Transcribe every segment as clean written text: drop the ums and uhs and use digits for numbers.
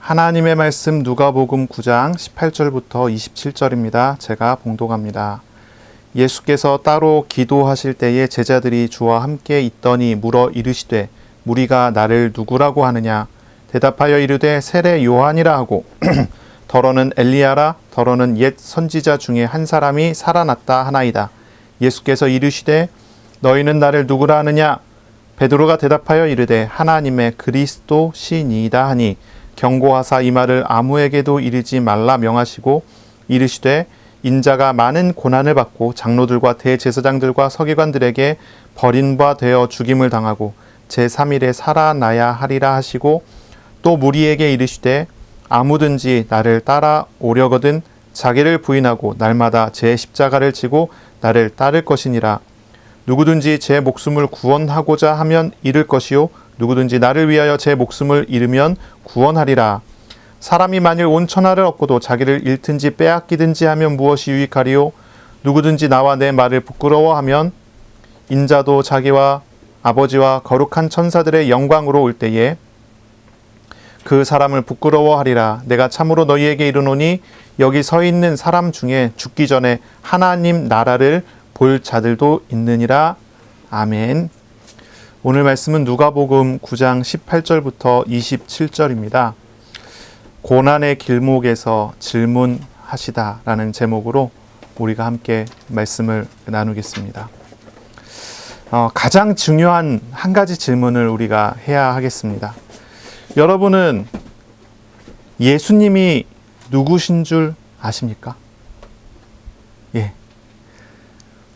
하나님의 말씀 누가복음 9장 18절부터 27절입니다. 제가 봉독합니다. 예수께서 따로 기도하실 때에 제자들이 주와 함께 있더니 물어 이르시되 무리가 나를 누구라고 하느냐? 대답하여 이르되 세례 요한이라 하고 더러는 엘리야라 더러는 옛 선지자 중에 한 사람이 살아났다 하나이다. 예수께서 이르시되 너희는 나를 누구라 하느냐? 베드로가 대답하여 이르되 하나님의 그리스도 시니이다 하니 경고하사 이 말을 아무에게도 이르지 말라 명하시고 이르시되 인자가 많은 고난을 받고 장로들과 대제사장들과 서기관들에게 버린 바 되어 죽임을 당하고 제3일에 살아나야 하리라 하시고 또 무리에게 이르시되 아무든지 나를 따라오려거든 자기를 부인하고 날마다 제 십자가를 지고 나를 따를 것이니라. 누구든지 제 목숨을 구원하고자 하면 잃을 것이요 누구든지 나를 위하여 제 목숨을 잃으면 구원하리라. 사람이 만일 온 천하를 얻고도 자기를 잃든지 빼앗기든지 하면 무엇이 유익하리요? 누구든지 나와 내 말을 부끄러워하면 인자도 자기와 아버지와 거룩한 천사들의 영광으로 올 때에 그 사람을 부끄러워하리라. 내가 참으로 너희에게 이르노니 여기 서 있는 사람 중에 죽기 전에 하나님 나라를 볼 자들도 있느니라. 아멘. 오늘 말씀은 누가복음 9장 18절부터 27절입니다. 고난의 길목에서 질문하시다 라는 제목으로 우리가 함께 말씀을 나누겠습니다. 가장 중요한 한 가지 질문을 우리가 해야 하겠습니다. 여러분은 예수님이 누구신 줄 아십니까? 예.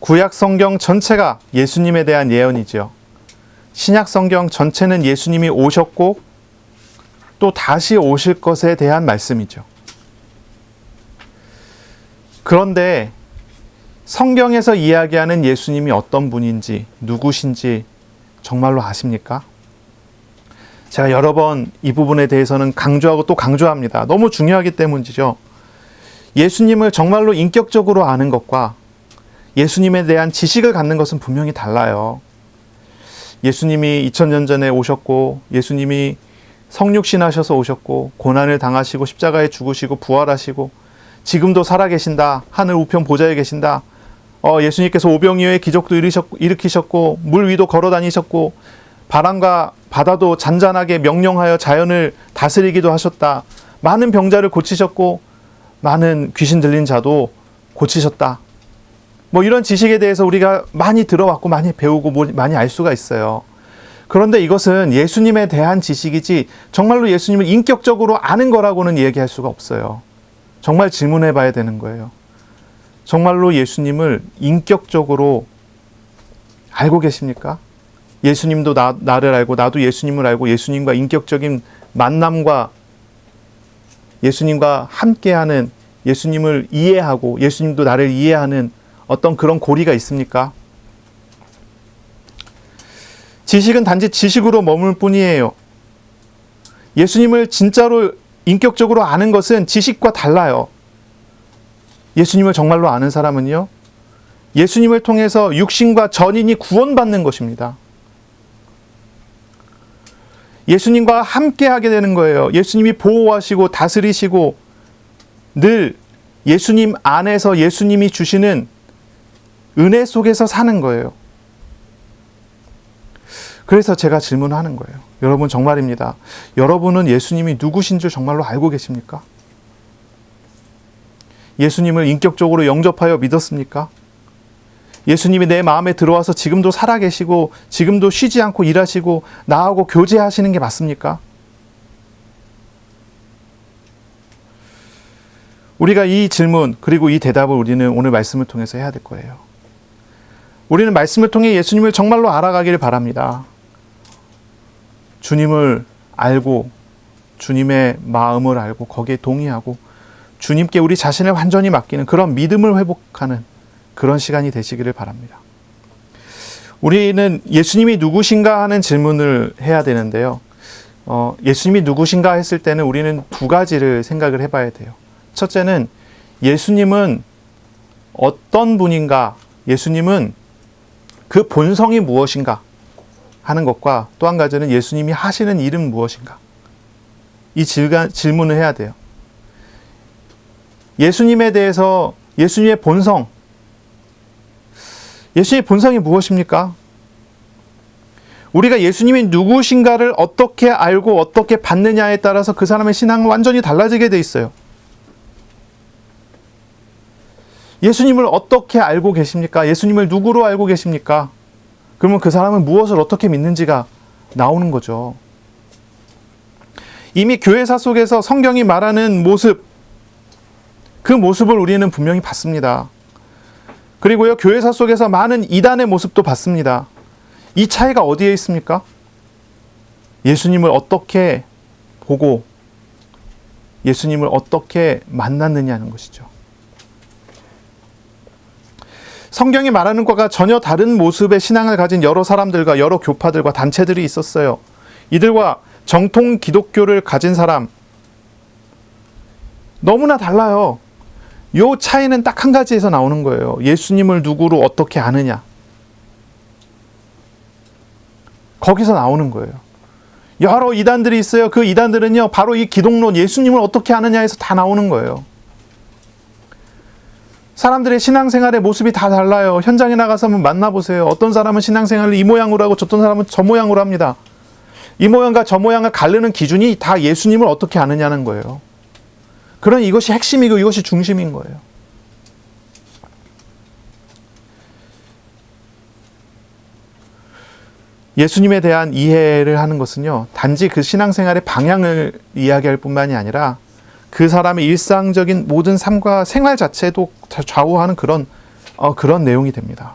구약 성경 전체가 예수님에 대한 예언이죠. 신약 성경 전체는 예수님이 오셨고 또 다시 오실 것에 대한 말씀이죠. 그런데 성경에서 이야기하는 예수님이 어떤 분인지, 누구신지 정말로 아십니까? 제가 여러 번 이 부분에 대해서는 강조하고 또 강조합니다. 너무 중요하기 때문이죠. 예수님을 정말로 인격적으로 아는 것과 예수님에 대한 지식을 갖는 것은 분명히 달라요. 예수님이 2000년 전에 오셨고 예수님이 성육신하셔서 오셨고 고난을 당하시고 십자가에 죽으시고 부활하시고 지금도 살아계신다. 하늘 우편 보좌에 계신다. 예수님께서 오병이어의 기적도 일으키셨고 물 위도 걸어다니셨고 바람과 바다도 잔잔하게 명령하여 자연을 다스리기도 하셨다. 많은 병자를 고치셨고 많은 귀신 들린 자도 고치셨다. 이런 지식에 대해서 우리가 많이 들어왔고 많이 배우고 많이 알 수가 있어요. 그런데 이것은 예수님에 대한 지식이지 정말로 예수님을 인격적으로 아는 거라고는 얘기할 수가 없어요. 정말 질문해 봐야 되는 거예요. 정말로 예수님을 인격적으로 알고 계십니까? 예수님도 나를 알고 나도 예수님을 알고 예수님과 인격적인 만남과 예수님과 함께하는 예수님을 이해하고 예수님도 나를 이해하는 어떤 그런 고리가 있습니까? 지식은 단지 지식으로 머물 뿐이에요. 예수님을 진짜로 인격적으로 아는 것은 지식과 달라요. 예수님을 정말로 아는 사람은요, 예수님을 통해서 육신과 전인이 구원받는 것입니다. 예수님과 함께 하게 되는 거예요. 예수님이 보호하시고 다스리시고 늘 예수님 안에서 예수님이 주시는 은혜 속에서 사는 거예요. 그래서 제가 질문하는 거예요. 여러분 정말입니다. 여러분은 예수님이 누구신 줄 정말로 알고 계십니까? 예수님을 인격적으로 영접하여 믿었습니까? 예수님이 내 마음에 들어와서 지금도 살아계시고 지금도 쉬지 않고 일하시고 나하고 교제하시는 게 맞습니까? 우리가 이 질문 그리고 이 대답을 우리는 오늘 말씀을 통해서 해야 될 거예요. 우리는 말씀을 통해 예수님을 정말로 알아가기를 바랍니다. 주님을 알고 주님의 마음을 알고 거기에 동의하고 주님께 우리 자신을 완전히 맡기는 그런 믿음을 회복하는 그런 시간이 되시기를 바랍니다. 우리는 예수님이 누구신가 하는 질문을 해야 되는데요. 예수님이 누구신가 했을 때는 우리는 두 가지를 생각을 해봐야 돼요. 첫째는 예수님은 어떤 분인가, 예수님은 그 본성이 무엇인가 하는 것과 또 한 가지는 예수님이 하시는 일은 무엇인가. 이 질문을 해야 돼요. 예수님에 대해서 예수님의 본성, 예수님의 본성이 무엇입니까? 우리가 예수님이 누구신가를 어떻게 알고 어떻게 받느냐에 따라서 그 사람의 신앙은 완전히 달라지게 돼 있어요. 예수님을 어떻게 알고 계십니까? 예수님을 누구로 알고 계십니까? 그러면 그 사람은 무엇을 어떻게 믿는지가 나오는 거죠. 이미 교회사 속에서 성경이 말하는 모습, 그 모습을 우리는 분명히 봤습니다. 그리고요, 교회사 속에서 많은 이단의 모습도 봤습니다. 이 차이가 어디에 있습니까? 예수님을 어떻게 보고 예수님을 어떻게 만났느냐는 것이죠. 성경이 말하는 것과 전혀 다른 모습의 신앙을 가진 여러 사람들과 여러 교파들과 단체들이 있었어요. 이들과 정통 기독교를 가진 사람, 너무나 달라요. 요 차이는 딱 한 가지에서 나오는 거예요. 예수님을 누구로 어떻게 아느냐. 거기서 나오는 거예요. 여러 이단들이 있어요. 그 이단들은요, 바로 이 기독론, 예수님을 어떻게 아느냐에서 다 나오는 거예요. 사람들의 신앙생활의 모습이 다 달라요. 현장에 나가서 한번 만나보세요. 어떤 사람은 신앙생활을 이 모양으로 하고 어떤 사람은 저 모양으로 합니다. 이 모양과 저 모양을 가르는 기준이 다 예수님을 어떻게 아느냐는 거예요. 그러나 이것이 핵심이고 이것이 중심인 거예요. 예수님에 대한 이해를 하는 것은요, 단지 그 신앙생활의 방향을 이야기할 뿐만이 아니라 그 사람의 일상적인 모든 삶과 생활 자체도 좌우하는 그런 내용이 됩니다.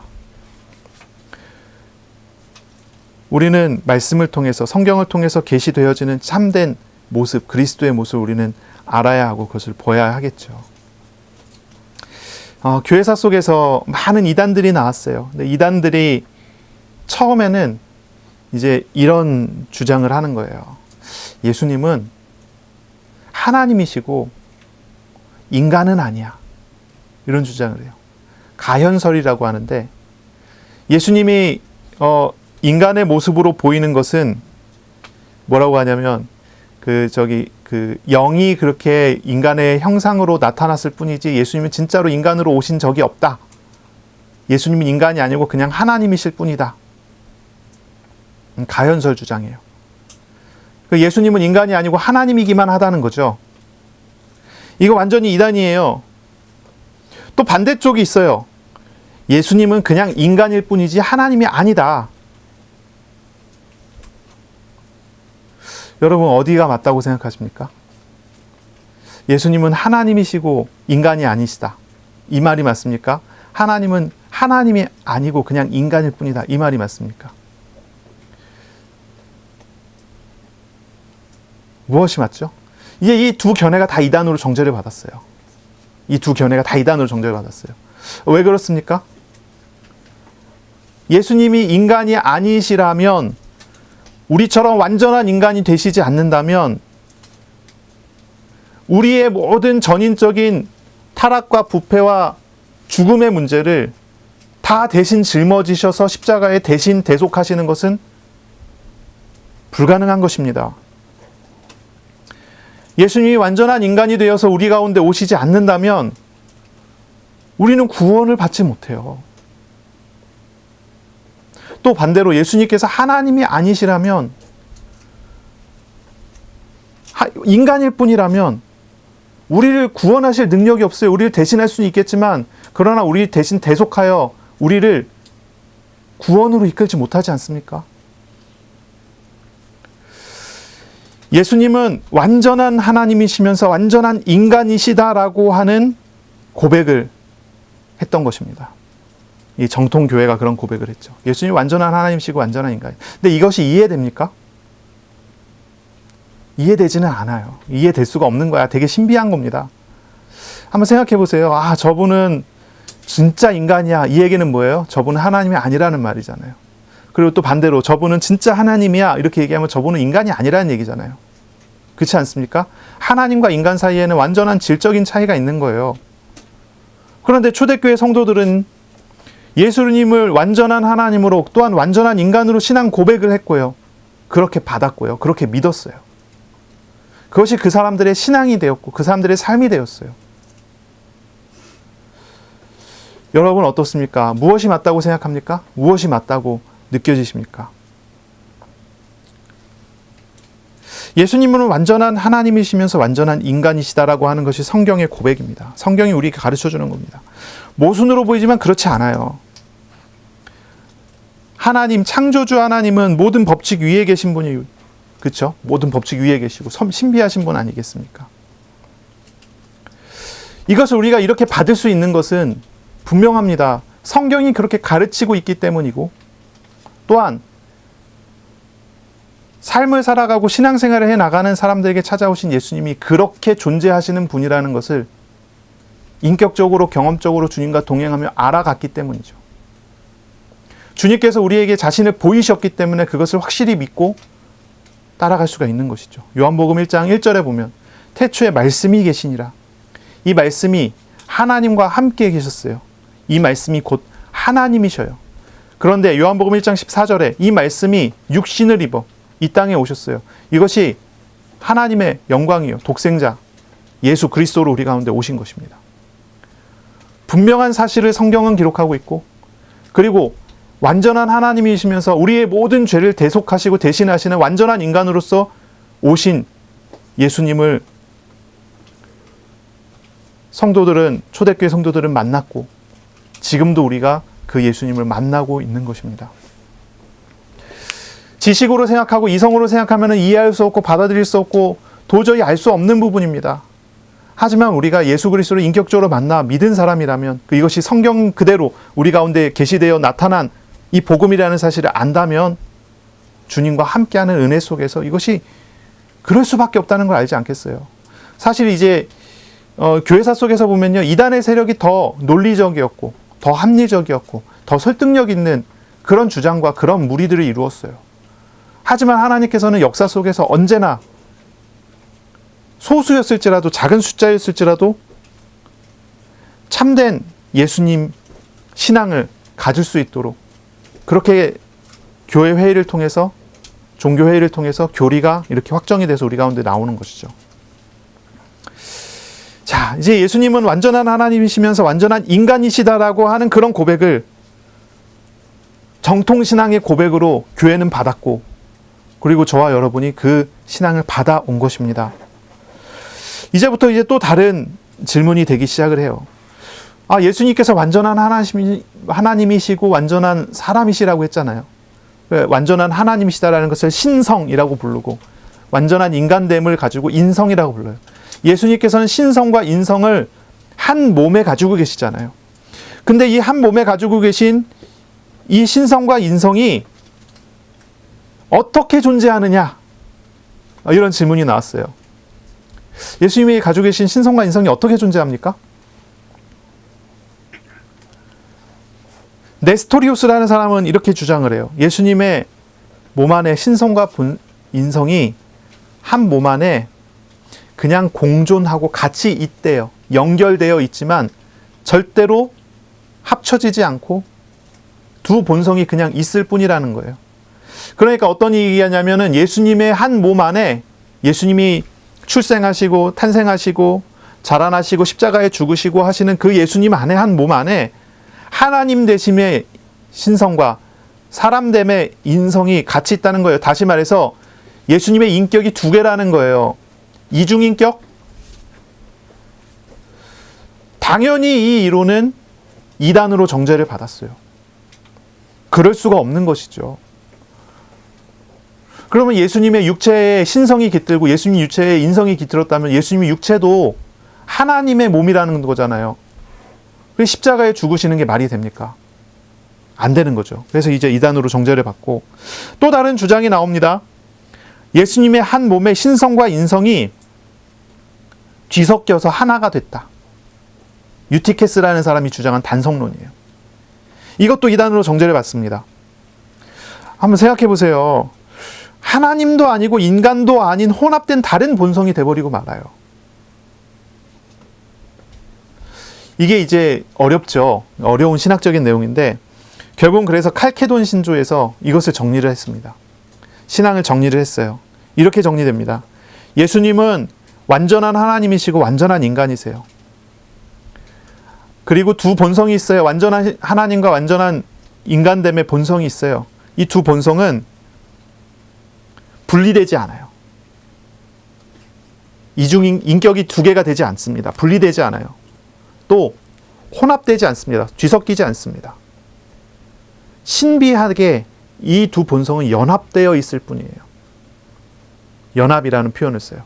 우리는 말씀을 통해서, 성경을 통해서 계시되어지는 참된 모습, 그리스도의 모습을 우리는 알아야 하고 그것을 보아야 하겠죠. 교회사 속에서 많은 이단들이 나왔어요. 근데 이단들이 처음에는 이제 이런 주장을 하는 거예요. 예수님은 하나님이시고 인간은 아니야. 이런 주장을 해요. 가현설이라고 하는데, 예수님이 인간의 모습으로 보이는 것은 뭐라고 하냐면 영이 그렇게 인간의 형상으로 나타났을 뿐이지 예수님은 진짜로 인간으로 오신 적이 없다. 예수님은 인간이 아니고 그냥 하나님이실 뿐이다. 가현설 주장이에요. 예수님은 인간이 아니고 하나님이기만 하다는 거죠. 이거 완전히 이단이에요. 또 반대쪽이 있어요. 예수님은 그냥 인간일 뿐이지 하나님이 아니다. 여러분, 어디가 맞다고 생각하십니까? 예수님은 하나님이시고 인간이 아니시다. 이 말이 맞습니까? 하나님은 하나님이 아니고 그냥 인간일 뿐이다. 이 말이 맞습니까? 무엇이 맞죠? 이제 이 두 견해가 다 이단으로 정죄를 받았어요. 이 두 견해가 다 이단으로 정죄를 받았어요. 왜 그렇습니까? 예수님이 인간이 아니시라면, 우리처럼 완전한 인간이 되시지 않는다면 우리의 모든 전인적인 타락과 부패와 죽음의 문제를 다 대신 짊어지셔서 십자가에 대신 대속하시는 것은 불가능한 것입니다. 예수님이 완전한 인간이 되어서 우리 가운데 오시지 않는다면 우리는 구원을 받지 못해요. 또 반대로 예수님께서 하나님이 아니시라면, 인간일 뿐이라면 우리를 구원하실 능력이 없어요. 우리를 대신할 수는 있겠지만, 그러나 우리 대신 대속하여 우리를 구원으로 이끌지 못하지 않습니까? 예수님은 완전한 하나님이시면서 완전한 인간이시다라고 하는 고백을 했던 것입니다. 이 정통교회가 그런 고백을 했죠. 예수님이 완전한 하나님이시고 완전한 인간. 근데 이것이 이해됩니까? 이해되지는 않아요. 이해될 수가 없는 거야. 되게 신비한 겁니다. 한번 생각해 보세요. 저분은 진짜 인간이야. 이 얘기는 뭐예요? 저분은 하나님이 아니라는 말이잖아요. 그리고 또 반대로 저분은 진짜 하나님이야. 이렇게 얘기하면 저분은 인간이 아니라는 얘기잖아요. 그렇지 않습니까? 하나님과 인간 사이에는 완전한 질적인 차이가 있는 거예요. 그런데 초대교회 성도들은 예수님을 완전한 하나님으로 또한 완전한 인간으로 신앙 고백을 했고요. 그렇게 받았고요. 그렇게 믿었어요. 그것이 그 사람들의 신앙이 되었고 그 사람들의 삶이 되었어요. 여러분 어떻습니까? 무엇이 맞다고 생각합니까? 무엇이 맞다고 느껴지십니까? 예수님은 완전한 하나님이시면서 완전한 인간이시다라고 하는 것이 성경의 고백입니다. 성경이 우리에게 가르쳐주는 겁니다. 모순으로 보이지만 그렇지 않아요. 하나님, 창조주 하나님은 모든 법칙 위에 계신 분이, 그렇죠? 모든 법칙 위에 계시고 신비하신 분 아니겠습니까? 이것을 우리가 이렇게 받을 수 있는 것은 분명합니다. 성경이 그렇게 가르치고 있기 때문이고, 또한 삶을 살아가고 신앙생활을 해나가는 사람들에게 찾아오신 예수님이 그렇게 존재하시는 분이라는 것을 인격적으로 경험적으로 주님과 동행하며 알아갔기 때문이죠. 주님께서 우리에게 자신을 보이셨기 때문에 그것을 확실히 믿고 따라갈 수가 있는 것이죠. 요한복음 1장 1절에 보면 태초에 말씀이 계시니라. 이 말씀이 하나님과 함께 계셨어요. 이 말씀이 곧 하나님이셔요. 그런데 요한복음 1장 14절에 이 말씀이 육신을 입어 이 땅에 오셨어요. 이것이 하나님의 영광이요, 독생자 예수 그리스도로 우리 가운데 오신 것입니다. 분명한 사실을 성경은 기록하고 있고, 그리고 완전한 하나님이시면서 우리의 모든 죄를 대속하시고 대신하시는 완전한 인간으로서 오신 예수님을 초대교회 성도들은 만났고, 지금도 우리가 그 예수님을 만나고 있는 것입니다. 지식으로 생각하고 이성으로 생각하면 이해할 수 없고 받아들일 수 없고 도저히 알 수 없는 부분입니다. 하지만 우리가 예수 그리스도를 인격적으로 만나 믿은 사람이라면, 이것이 성경 그대로 우리 가운데 계시되어 나타난 이 복음이라는 사실을 안다면 주님과 함께하는 은혜 속에서 이것이 그럴 수밖에 없다는 걸 알지 않겠어요? 사실 이제 교회사 속에서 보면요, 이단의 세력이 더 논리적이었고 더 합리적이었고 더 설득력 있는 그런 주장과 그런 무리들을 이루었어요. 하지만 하나님께서는 역사 속에서 언제나 소수였을지라도, 작은 숫자였을지라도 참된 예수님 신앙을 가질 수 있도록 그렇게 교회 회의를 통해서, 종교 회의를 통해서 교리가 이렇게 확정이 돼서 우리 가운데 나오는 것이죠. 자, 이제 예수님은 완전한 하나님이시면서 완전한 인간이시다라고 하는 그런 고백을 정통신앙의 고백으로 교회는 받았고, 그리고 저와 여러분이 그 신앙을 받아온 것입니다. 이제부터 또 다른 질문이 되기 시작을 해요. 예수님께서 완전한 하나님이시고 완전한 사람이시라고 했잖아요. 완전한 하나님이시다라는 것을 신성이라고 부르고, 완전한 인간됨을 가지고 인성이라고 불러요. 예수님께서는 신성과 인성을 한 몸에 가지고 계시잖아요. 근데 이 한 몸에 가지고 계신 이 신성과 인성이 어떻게 존재하느냐? 이런 질문이 나왔어요. 예수님이 가지고 계신 신성과 인성이 어떻게 존재합니까? 네스토리우스라는 사람은 이렇게 주장을 해요. 예수님의 몸 안에 신성과 인성이 한 몸 안에 그냥 공존하고 같이 있대요. 연결되어 있지만 절대로 합쳐지지 않고 두 본성이 그냥 있을 뿐이라는 거예요. 그러니까 어떤 얘기냐면은 예수님의 한 몸 안에, 예수님이 출생하시고 탄생하시고 자라나시고 십자가에 죽으시고 하시는 그 예수님 안에, 한 몸 안에 하나님 되심의 신성과 사람됨의 인성이 같이 있다는 거예요. 다시 말해서 예수님의 인격이 두 개라는 거예요. 이중인격? 당연히 이 이론은 이단으로 정죄를 받았어요. 그럴 수가 없는 것이죠. 그러면 예수님의 육체의 신성이 깃들고 예수님 육체의 인성이 깃들었다면 예수님의 육체도 하나님의 몸이라는 거잖아요. 그래서 십자가에 죽으시는 게 말이 됩니까? 안 되는 거죠. 그래서 이제 이단으로 정죄를 받고, 또 다른 주장이 나옵니다. 예수님의 한 몸의 신성과 인성이 뒤섞여서 하나가 됐다. 유티케스라는 사람이 주장한 단성론이에요. 이것도 이단으로 정죄를 받습니다. 한번 생각해 보세요. 하나님도 아니고 인간도 아닌 혼합된 다른 본성이 돼버리고 말아요. 이게 이제 어렵죠. 어려운 신학적인 내용인데, 결국은 그래서 칼케돈 신조에서 이것을 정리를 했습니다. 신앙을 정리를 했어요. 이렇게 정리됩니다. 예수님은 완전한 하나님이시고 완전한 인간이세요. 그리고 두 본성이 있어요. 완전한 하나님과 완전한 인간됨의 본성이 있어요. 이 두 본성은 분리되지 않아요. 이중 인격이 두 개가 되지 않습니다. 분리되지 않아요. 또 혼합되지 않습니다. 뒤섞이지 않습니다. 신비하게 이 두 본성은 연합되어 있을 뿐이에요. 연합이라는 표현을 써요.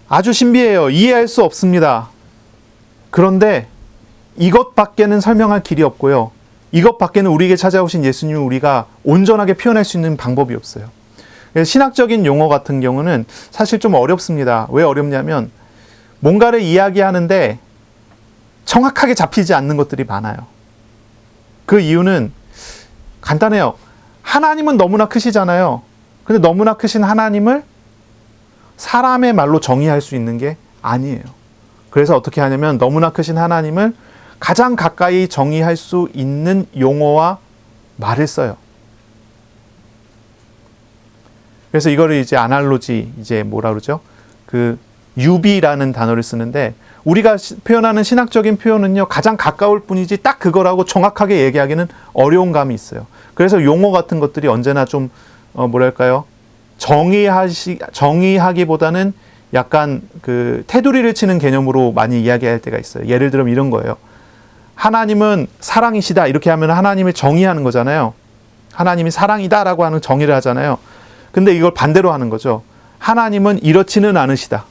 아주 신비해요. 이해할 수 없습니다. 그런데 이것밖에는 설명할 길이 없고요. 이것밖에는 우리에게 찾아오신 예수님을 우리가 온전하게 표현할 수 있는 방법이 없어요. 신학적인 용어 같은 경우는 사실 좀 어렵습니다. 왜 어렵냐면 뭔가를 이야기하는데 정확하게 잡히지 않는 것들이 많아요. 그 이유는 간단해요. 하나님은 너무나 크시잖아요. 근데 너무나 크신 하나님을 사람의 말로 정의할 수 있는 게 아니에요. 그래서 어떻게 하냐면 너무나 크신 하나님을 가장 가까이 정의할 수 있는 용어와 말을 써요. 그래서 이거를 이제 아날로지, 이제 뭐라 그러죠? 그 유비라는 단어를 쓰는데 우리가 표현하는 신학적인 표현은요, 가장 가까울 뿐이지 딱 그거라고 정확하게 얘기하기는 어려운 감이 있어요. 그래서 용어 같은 것들이 언제나 좀 뭐랄까요? 정의하기보다는 약간 그 테두리를 치는 개념으로 많이 이야기할 때가 있어요. 예를 들면 이런 거예요. 하나님은 사랑이시다. 이렇게 하면 하나님을 정의하는 거잖아요. 하나님이 사랑이다라고 하는 정의를 하잖아요. 근데 이걸 반대로 하는 거죠. 하나님은 이렇지는 않으시다.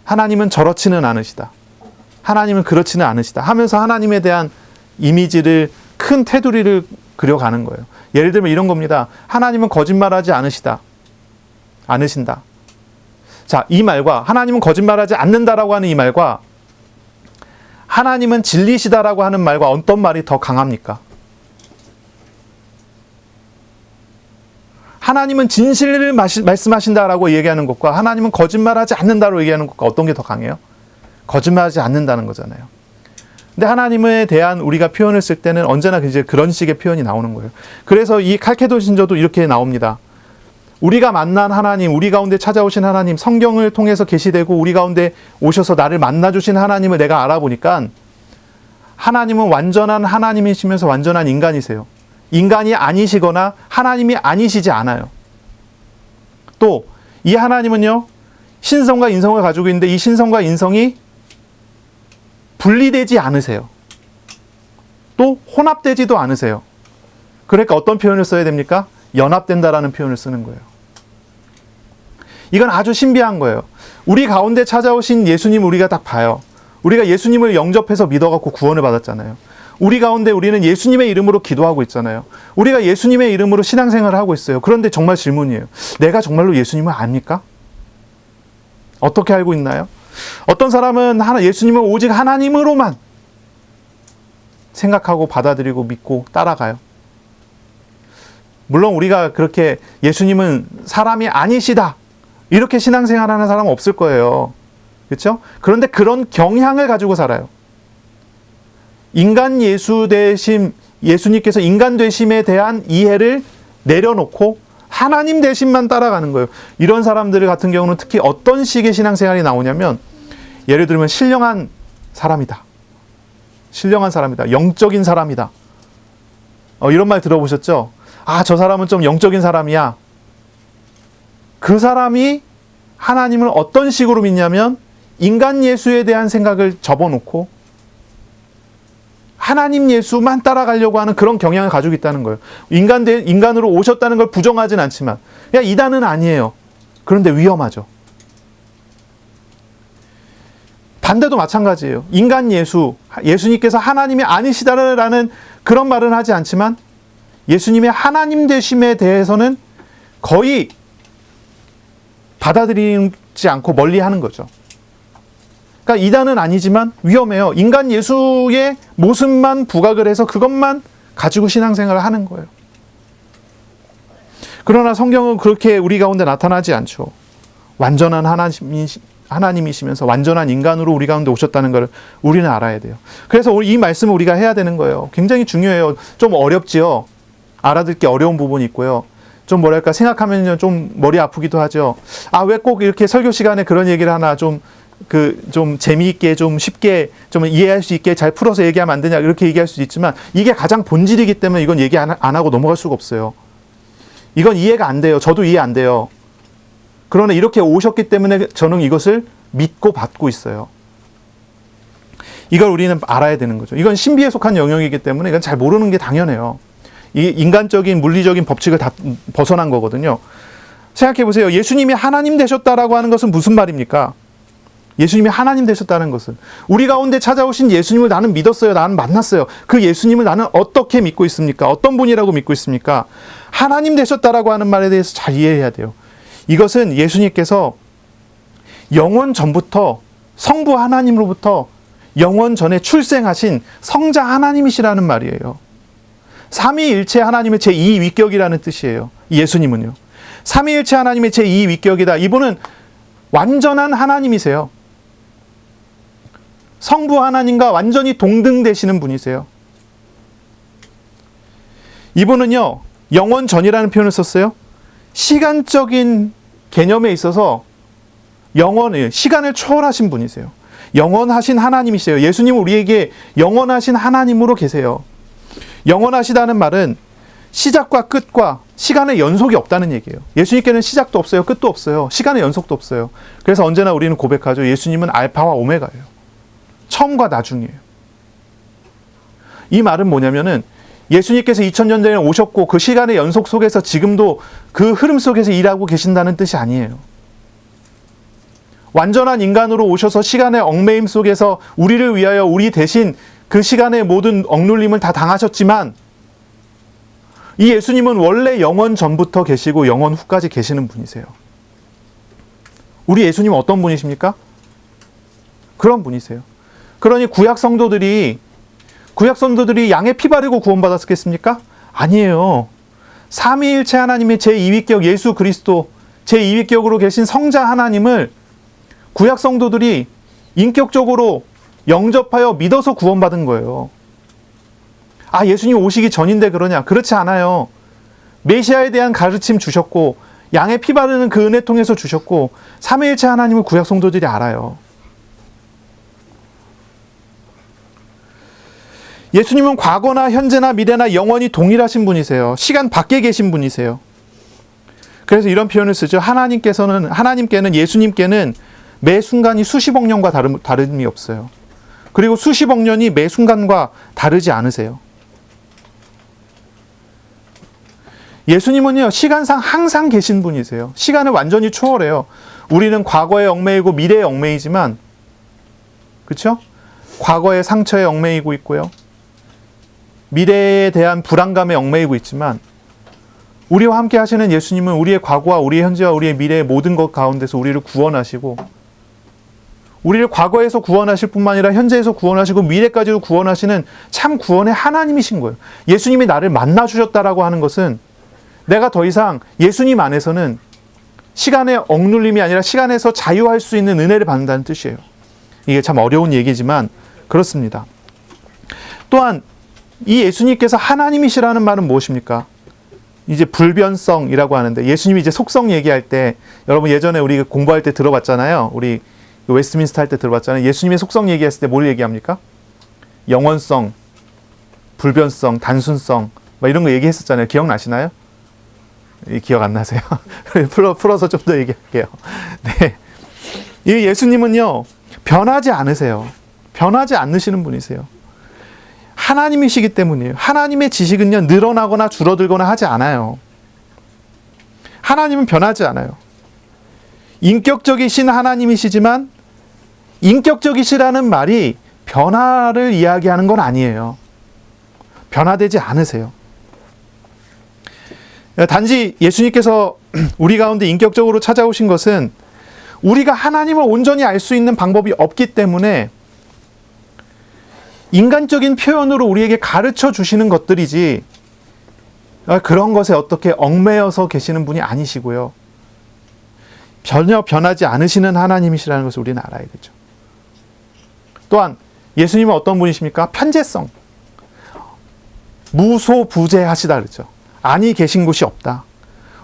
하나님은 저렇지는 않으시다. 하나님은 그렇지는 않으시다. 하면서 하나님에 대한 이미지를 큰 테두리를 그려가는 거예요. 예를 들면 이런 겁니다. 하나님은 거짓말하지 않으신다. 자, 이 말과 하나님은 거짓말하지 않는다라고 하는 이 말과 하나님은 진리시다라고 하는 말과 어떤 말이 더 강합니까? 하나님은 진실을 말씀하신다라고 얘기하는 것과 하나님은 거짓말하지 않는다라고 얘기하는 것과 어떤 게 더 강해요? 거짓말하지 않는다는 거잖아요. 근데 하나님에 대한 우리가 표현을 쓸 때는 언제나 이제 그런 식의 표현이 나오는 거예요. 그래서 이 칼케도 신조도 이렇게 나옵니다. 우리가 만난 하나님, 우리 가운데 찾아오신 하나님, 성경을 통해서 계시되고 우리 가운데 오셔서 나를 만나주신 하나님을 내가 알아보니까 하나님은 완전한 하나님이시면서 완전한 인간이세요. 인간이 아니시거나 하나님이 아니시지 않아요. 또 이 하나님은요, 신성과 인성을 가지고 있는데 이 신성과 인성이 분리되지 않으세요. 또 혼합되지도 않으세요. 그러니까 어떤 표현을 써야 됩니까? 연합된다라는 표현을 쓰는 거예요. 이건 아주 신비한 거예요. 우리 가운데 찾아오신 예수님 우리가 딱 봐요. 우리가 예수님을 영접해서 믿어갖고 구원을 받았잖아요. 우리 가운데 우리는 예수님의 이름으로 기도하고 있잖아요. 우리가 예수님의 이름으로 신앙생활을 하고 있어요. 그런데 정말 질문이에요. 내가 정말로 예수님을 압니까? 어떻게 알고 있나요? 어떤 사람은 예수님을 오직 하나님으로만 생각하고 받아들이고 믿고 따라가요. 물론 우리가 그렇게 예수님은 사람이 아니시다 이렇게 신앙생활하는 사람은 없을 거예요. 그렇죠? 그런데 그런 경향을 가지고 살아요. 인간 예수 되심, 예수님께서 인간 되심에 대한 이해를 내려놓고 하나님 되심만 따라가는 거예요. 이런 사람들 같은 경우는 특히 어떤 식의 신앙생활이 나오냐면 예를 들면 신령한 사람이다. 신령한 사람이다. 영적인 사람이다. 이런 말 들어보셨죠? 아, 저 사람은 좀 영적인 사람이야. 그 사람이 하나님을 어떤 식으로 믿냐면 인간 예수에 대한 생각을 접어놓고 하나님 예수만 따라가려고 하는 그런 경향을 가지고 있다는 거예요. 인간으로 오셨다는 걸 부정하진 않지만 야, 이단은 아니에요. 그런데 위험하죠. 반대도 마찬가지예요. 인간 예수님께서 하나님이 아니시다라는 그런 말은 하지 않지만 예수님의 하나님 되심에 대해서는 거의 받아들이지 않고 멀리하는 거죠. 그러니까 이단은 아니지만 위험해요. 인간 예수의 모습만 부각을 해서 그것만 가지고 신앙생활을 하는 거예요. 그러나 성경은 그렇게 우리 가운데 나타나지 않죠. 완전한 하나님이시면서 완전한 인간으로 우리 가운데 오셨다는 걸 우리는 알아야 돼요. 그래서 이 말씀을 우리가 해야 되는 거예요. 굉장히 중요해요. 좀 어렵지요. 알아듣기 어려운 부분이 있고요. 좀 뭐랄까 생각하면 좀 머리 아프기도 하죠. 아, 왜 꼭 이렇게 설교 시간에 그런 얘기를 하나, 좀 재미있게, 좀 쉽게, 좀 이해할 수 있게 잘 풀어서 얘기하면 안 되냐, 이렇게 얘기할 수도 있지만, 이게 가장 본질이기 때문에 이건 얘기 안 하고 넘어갈 수가 없어요. 이건 이해가 안 돼요. 저도 이해 안 돼요. 그러나 이렇게 오셨기 때문에 저는 이것을 믿고 받고 있어요. 이걸 우리는 알아야 되는 거죠. 이건 신비에 속한 영역이기 때문에 이건 잘 모르는 게 당연해요. 이 인간적인 물리적인 법칙을 다 벗어난 거거든요. 생각해 보세요. 예수님이 하나님 되셨다라고 하는 것은 무슨 말입니까? 예수님이 하나님 되셨다는 것은, 우리 가운데 찾아오신 예수님을 나는 믿었어요. 나는 만났어요. 그 예수님을 나는 어떻게 믿고 있습니까? 어떤 분이라고 믿고 있습니까? 하나님 되셨다라고 하는 말에 대해서 잘 이해해야 돼요. 이것은 예수님께서 영원 전부터 성부 하나님으로부터 영원 전에 출생하신 성자 하나님이시라는 말이에요. 삼위일체 하나님의 제2위격이라는 뜻이에요. 예수님은요. 삼위일체 하나님의 제2위격이다. 이분은 완전한 하나님이세요. 성부 하나님과 완전히 동등되시는 분이세요. 이분은요, 영원 전이라는 표현을 썼어요. 시간적인 개념에 있어서 시간을 초월하신 분이세요. 영원하신 하나님이세요. 예수님은 우리에게 영원하신 하나님으로 계세요. 영원하시다는 말은 시작과 끝과 시간의 연속이 없다는 얘기예요. 예수님께는 시작도 없어요. 끝도 없어요. 시간의 연속도 없어요. 그래서 언제나 우리는 고백하죠. 예수님은 알파와 오메가예요. 처음과 나중이에요. 이 말은 뭐냐면은 예수님께서 2000년 전에 오셨고 그 시간의 연속 속에서 지금도 그 흐름 속에서 일하고 계신다는 뜻이 아니에요. 완전한 인간으로 오셔서 시간의 얽매임 속에서 우리를 위하여 우리 대신 그 시간의 모든 억눌림을 다 당하셨지만, 이 예수님은 원래 영원 전부터 계시고 영원 후까지 계시는 분이세요. 우리 예수님은 어떤 분이십니까? 그런 분이세요. 그러니 구약 성도들이 양의 피 바르고 구원받았겠습니까? 아니에요. 삼위일체 하나님의 제2위격 예수 그리스도, 제2위격으로 계신 성자 하나님을 구약 성도들이 인격적으로 영접하여 믿어서 구원받은 거예요. 아, 예수님 오시기 전인데 그러냐? 그렇지 않아요. 메시아에 대한 가르침 주셨고, 양의 피 바르는 그 은혜 통해서 주셨고, 삼위일체 하나님을 구약 성도들이 알아요. 예수님은 과거나 현재나 미래나 영원히 동일하신 분이세요. 시간 밖에 계신 분이세요. 그래서 이런 표현을 쓰죠. 하나님께는, 예수님께는 매 순간이 수십억 년과 다름이 없어요. 그리고 수십억 년이 매 순간과 다르지 않으세요. 예수님은요, 시간상 항상 계신 분이세요. 시간을 완전히 초월해요. 우리는 과거에 얽매이고 미래에 얽매이지만, 그렇죠? 과거의 상처에 얽매이고 있고요. 미래에 대한 불안감에 얽매이고 있지만, 우리와 함께 하시는 예수님은 우리의 과거와 우리의 현재와 우리의 미래의 모든 것 가운데서 우리를 구원하시고, 우리를 과거에서 구원하실 뿐만 아니라 현재에서 구원하시고 미래까지도 구원하시는 참 구원의 하나님이신 거예요. 예수님이 나를 만나주셨다라고 하는 것은 내가 더 이상 예수님 안에서는 시간의 억눌림이 아니라 시간에서 자유할 수 있는 은혜를 받는다는 뜻이에요. 이게 참 어려운 얘기지만 그렇습니다. 또한 이 예수님께서 하나님이시라는 말은 무엇입니까? 이제 불변성이라고 하는데, 예수님이 이제 속성 얘기할 때, 여러분 예전에 우리 공부할 때 들어봤잖아요. 우리 웨스트민스터 할 때 들어봤잖아요. 예수님의 속성 얘기했을 때 뭘 얘기합니까? 영원성, 불변성, 단순성, 뭐 이런 거 얘기했었잖아요. 기억나시나요? 기억 안 나세요? 풀어서 좀 더 얘기할게요. 네. 이 예수님은요, 변하지 않으세요. 변하지 않으시는 분이세요. 하나님이시기 때문이에요. 하나님의 지식은요, 늘어나거나 줄어들거나 하지 않아요. 하나님은 변하지 않아요. 인격적이신 하나님이시지만, 인격적이시라는 말이 변화를 이야기하는 건 아니에요. 변화되지 않으세요. 단지 예수님께서 우리 가운데 인격적으로 찾아오신 것은 우리가 하나님을 온전히 알 수 있는 방법이 없기 때문에 인간적인 표현으로 우리에게 가르쳐 주시는 것들이지, 그런 것에 어떻게 얽매여서 계시는 분이 아니시고요. 전혀 변하지 않으시는 하나님이시라는 것을 우리는 알아야 되죠. 또한 예수님은 어떤 분이십니까? 편재성. 무소부재하시다 그랬죠. 아니 계신 곳이 없다.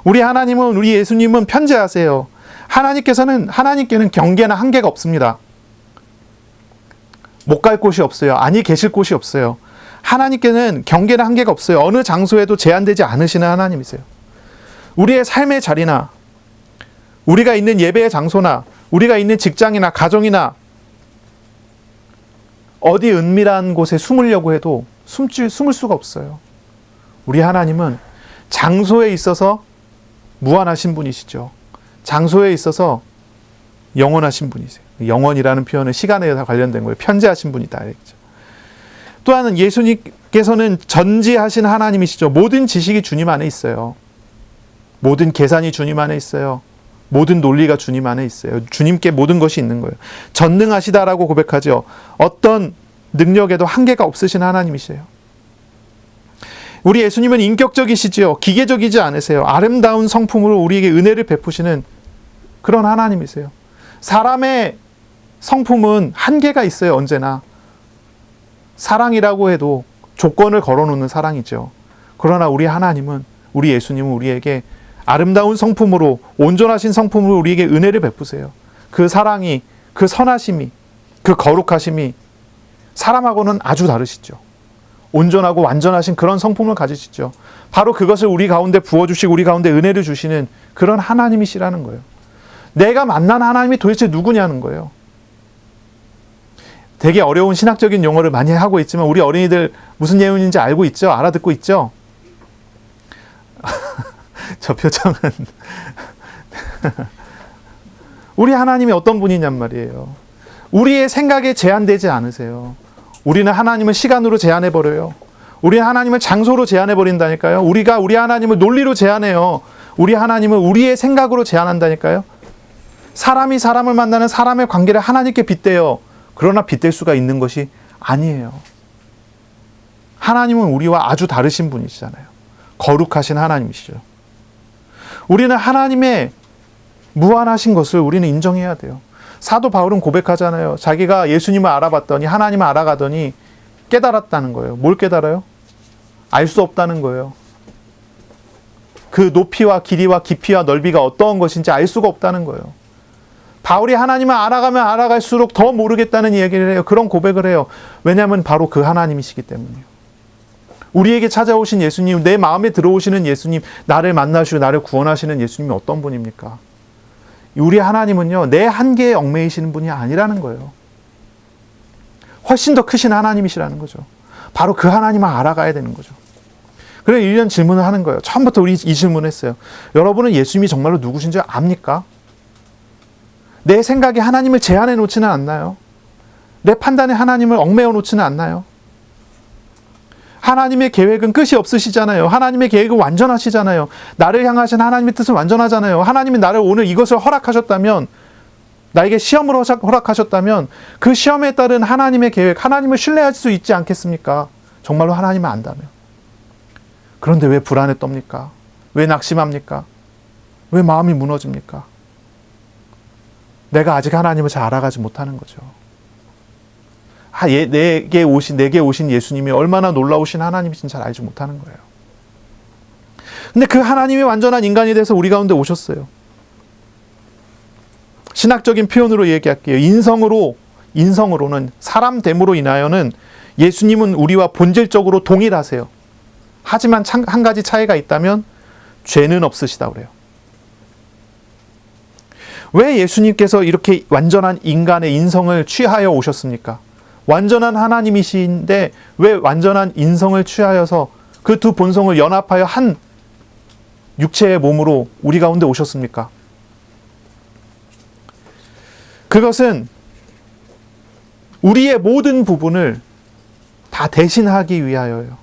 우리 하나님은, 우리 예수님은 편재하세요. 하나님께는 경계나 한계가 없습니다. 못 갈 곳이 없어요. 아니 계실 곳이 없어요. 하나님께는 경계나 한계가 없어요. 어느 장소에도 제한되지 않으시는 하나님이세요. 우리의 삶의 자리나 우리가 있는 예배의 장소나 우리가 있는 직장이나 가정이나 어디 은밀한 곳에 숨으려고 해도 숨을 수가 없어요. 우리 하나님은 장소에 있어서 무한하신 분이시죠. 장소에 있어서 영원하신 분이세요. 영원이라는 표현은 시간에 관련된 거예요. 편재하신 분이다. 또한 예수님께서는 전지하신 하나님이시죠. 모든 지식이 주님 안에 있어요. 모든 계산이 주님 안에 있어요. 모든 논리가 주님 안에 있어요. 주님께 모든 것이 있는 거예요. 전능하시다라고 고백하죠. 어떤 능력에도 한계가 없으신 하나님이세요. 우리 예수님은 인격적이시지요. 기계적이지 않으세요. 아름다운 성품으로 우리에게 은혜를 베푸시는 그런 하나님이세요. 사람의 성품은 한계가 있어요. 언제나. 사랑이라고 해도 조건을 걸어놓는 사랑이죠. 그러나 우리 하나님은, 우리 예수님은 우리에게 아름다운 성품으로, 온전하신 성품으로 우리에게 은혜를 베푸세요. 그 사랑이, 그 선하심이, 그 거룩하심이 사람하고는 아주 다르시죠. 온전하고 완전하신 그런 성품을 가지시죠. 바로 그것을 우리 가운데 부어주시고 우리 가운데 은혜를 주시는 그런 하나님이시라는 거예요. 내가 만난 하나님이 도대체 누구냐는 거예요. 되게 어려운 신학적인 용어를 많이 하고 있지만 우리 어린이들 무슨 내용인지 알고 있죠? 알아듣고 있죠? 저 표정은 우리 하나님이 어떤 분이냔 말이에요. 우리의 생각에 제한되지 않으세요. 우리는 하나님을 시간으로 제한해버려요. 우리 하나님을 장소로 제한해버린다니까요. 우리가 우리 하나님을 논리로 제한해요. 우리 하나님을 우리의 생각으로 제한한다니까요. 사람이 사람을 만나는 사람의 관계를 하나님께 빗대요. 그러나 빗댈 수가 있는 것이 아니에요. 하나님은 우리와 아주 다르신 분이시잖아요. 거룩하신 하나님이시죠. 우리는 하나님의 무한하신 것을 우리는 인정해야 돼요. 사도 바울은 고백하잖아요. 자기가 예수님을 알아봤더니, 하나님을 알아가더니 깨달았다는 거예요. 뭘 깨달아요? 알 수 없다는 거예요. 그 높이와 길이와 깊이와 넓이가 어떠한 것인지 알 수가 없다는 거예요. 바울이 하나님을 알아가면 알아갈수록 더 모르겠다는 얘기를 해요. 그런 고백을 해요. 왜냐하면 바로 그 하나님이시기 때문이에요. 우리에게 찾아오신 예수님, 내 마음에 들어오시는 예수님, 나를 만나시고 나를 구원하시는 예수님이 어떤 분입니까? 우리 하나님은요, 내 한계에 얽매이시는 분이 아니라는 거예요. 훨씬 더 크신 하나님이시라는 거죠. 바로 그 하나님을 알아가야 되는 거죠. 그래서 1년 질문을 하는 거예요. 처음부터 우리 이 질문을 했어요. 여러분은 예수님이 정말로 누구신지 압니까? 내 생각에 하나님을 제한해 놓지는 않나요? 내 판단에 하나님을 얽매여 놓지는 않나요? 하나님의 계획은 끝이 없으시잖아요. 하나님의 계획은 완전하시잖아요. 나를 향하신 하나님의 뜻은 완전하잖아요. 하나님이 나를 오늘 이것을 허락하셨다면, 나에게 시험을 허락하셨다면 그 시험에 따른 하나님의 계획, 하나님을 신뢰할 수 있지 않겠습니까? 정말로 하나님을 안다면. 그런데 왜 불안에 떱니까? 왜 낙심합니까? 왜 마음이 무너집니까? 내가 아직 하나님을 잘 알아가지 못하는 거죠. 내게 오신 예수님이 얼마나 놀라우신 하나님이신지 잘 알지 못하는 거예요. 근데 그 하나님이 완전한 인간이 돼서 우리 가운데 오셨어요. 신학적인 표현으로 얘기할게요. 인성으로는, 사람됨으로 인하여는 예수님은 우리와 본질적으로 동일하세요. 하지만 한 가지 차이가 있다면 죄는 없으시다고 그래요. 왜 예수님께서 이렇게 완전한 인간의 인성을 취하여 오셨습니까? 완전한 하나님이신데 왜 완전한 인성을 취하여서 그 두 본성을 연합하여 한 육체의 몸으로 우리 가운데 오셨습니까? 그것은 우리의 모든 부분을 다 대신하기 위하여요.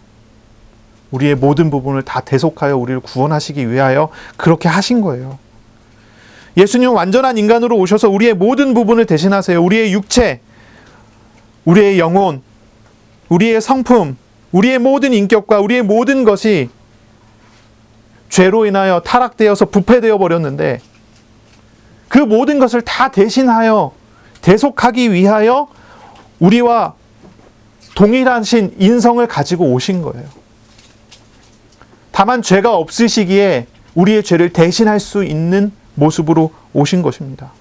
우리의 모든 부분을 다 대속하여 우리를 구원하시기 위하여 그렇게 하신 거예요. 예수님은 완전한 인간으로 오셔서 우리의 모든 부분을 대신하세요. 우리의 육체, 우리의 영혼, 우리의 성품, 우리의 모든 인격과 우리의 모든 것이 죄로 인하여 타락되어서 부패되어 버렸는데 그 모든 것을 다 대신하여 대속하기 위하여 우리와 동일하신 인성을 가지고 오신 거예요. 다만 죄가 없으시기에 우리의 죄를 대신할 수 있는 모습으로 오신 것입니다.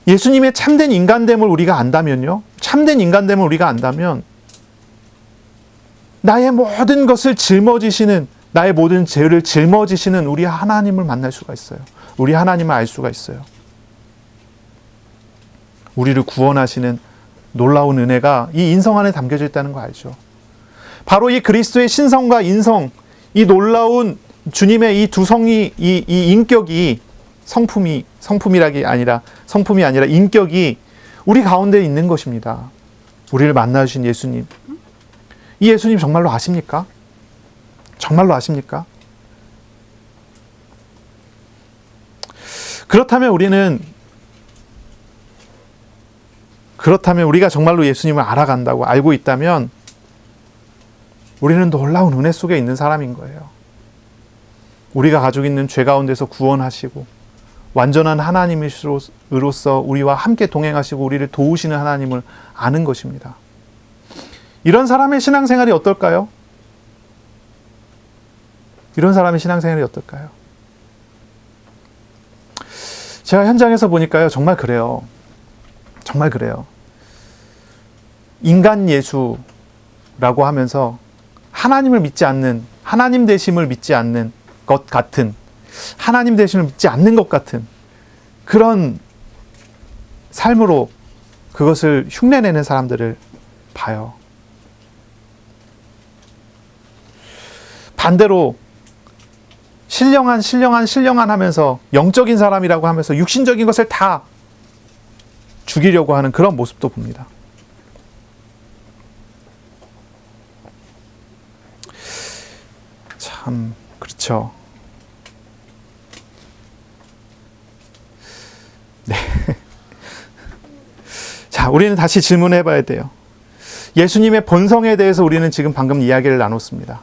예수님의 참된 인간됨을 우리가 안다면요, 참된 인간됨을 우리가 안다면 나의 모든 것을 짊어지시는, 나의 모든 죄를 짊어지시는 우리 하나님을 만날 수가 있어요. 우리 하나님을 알 수가 있어요. 우리를 구원하시는 놀라운 은혜가 이 인성 안에 담겨져 있다는 거 알죠? 바로 이 그리스도의 신성과 인성, 이 놀라운 주님의 이 두 성이, 이 인격이, 성품이 아니라 인격이 우리 가운데 있는 것입니다. 우리를 만나주신 예수님. 이 예수님 정말로 아십니까? 정말로 아십니까? 그렇다면 우리가 정말로 예수님을 알아간다고 알고 있다면 우리는 놀라운 은혜 속에 있는 사람인 거예요. 우리가 가지고 있는 죄 가운데서 구원하시고 완전한 하나님으로서 우리와 함께 동행하시고 우리를 도우시는 하나님을 아는 것입니다. 이런 사람의 신앙생활이 어떨까요? 이런 사람의 신앙생활이 어떨까요? 제가 현장에서 보니까요, 정말 그래요. 정말 그래요. 인간 예수라고 하면서 하나님을 믿지 않는, 하나님 되심을 믿지 않는 것 같은, 하나님 되심을 믿지 않는 것 같은 그런 삶으로 그것을 흉내내는 사람들을 봐요. 반대로 신령한 하면서 영적인 사람이라고 하면서 육신적인 것을 다 죽이려고 하는 그런 모습도 봅니다. 참 그렇죠. 네. 자, 우리는 다시 질문해 봐야 돼요. 예수님의 본성에 대해서 우리는 지금 방금 이야기를 나눴습니다.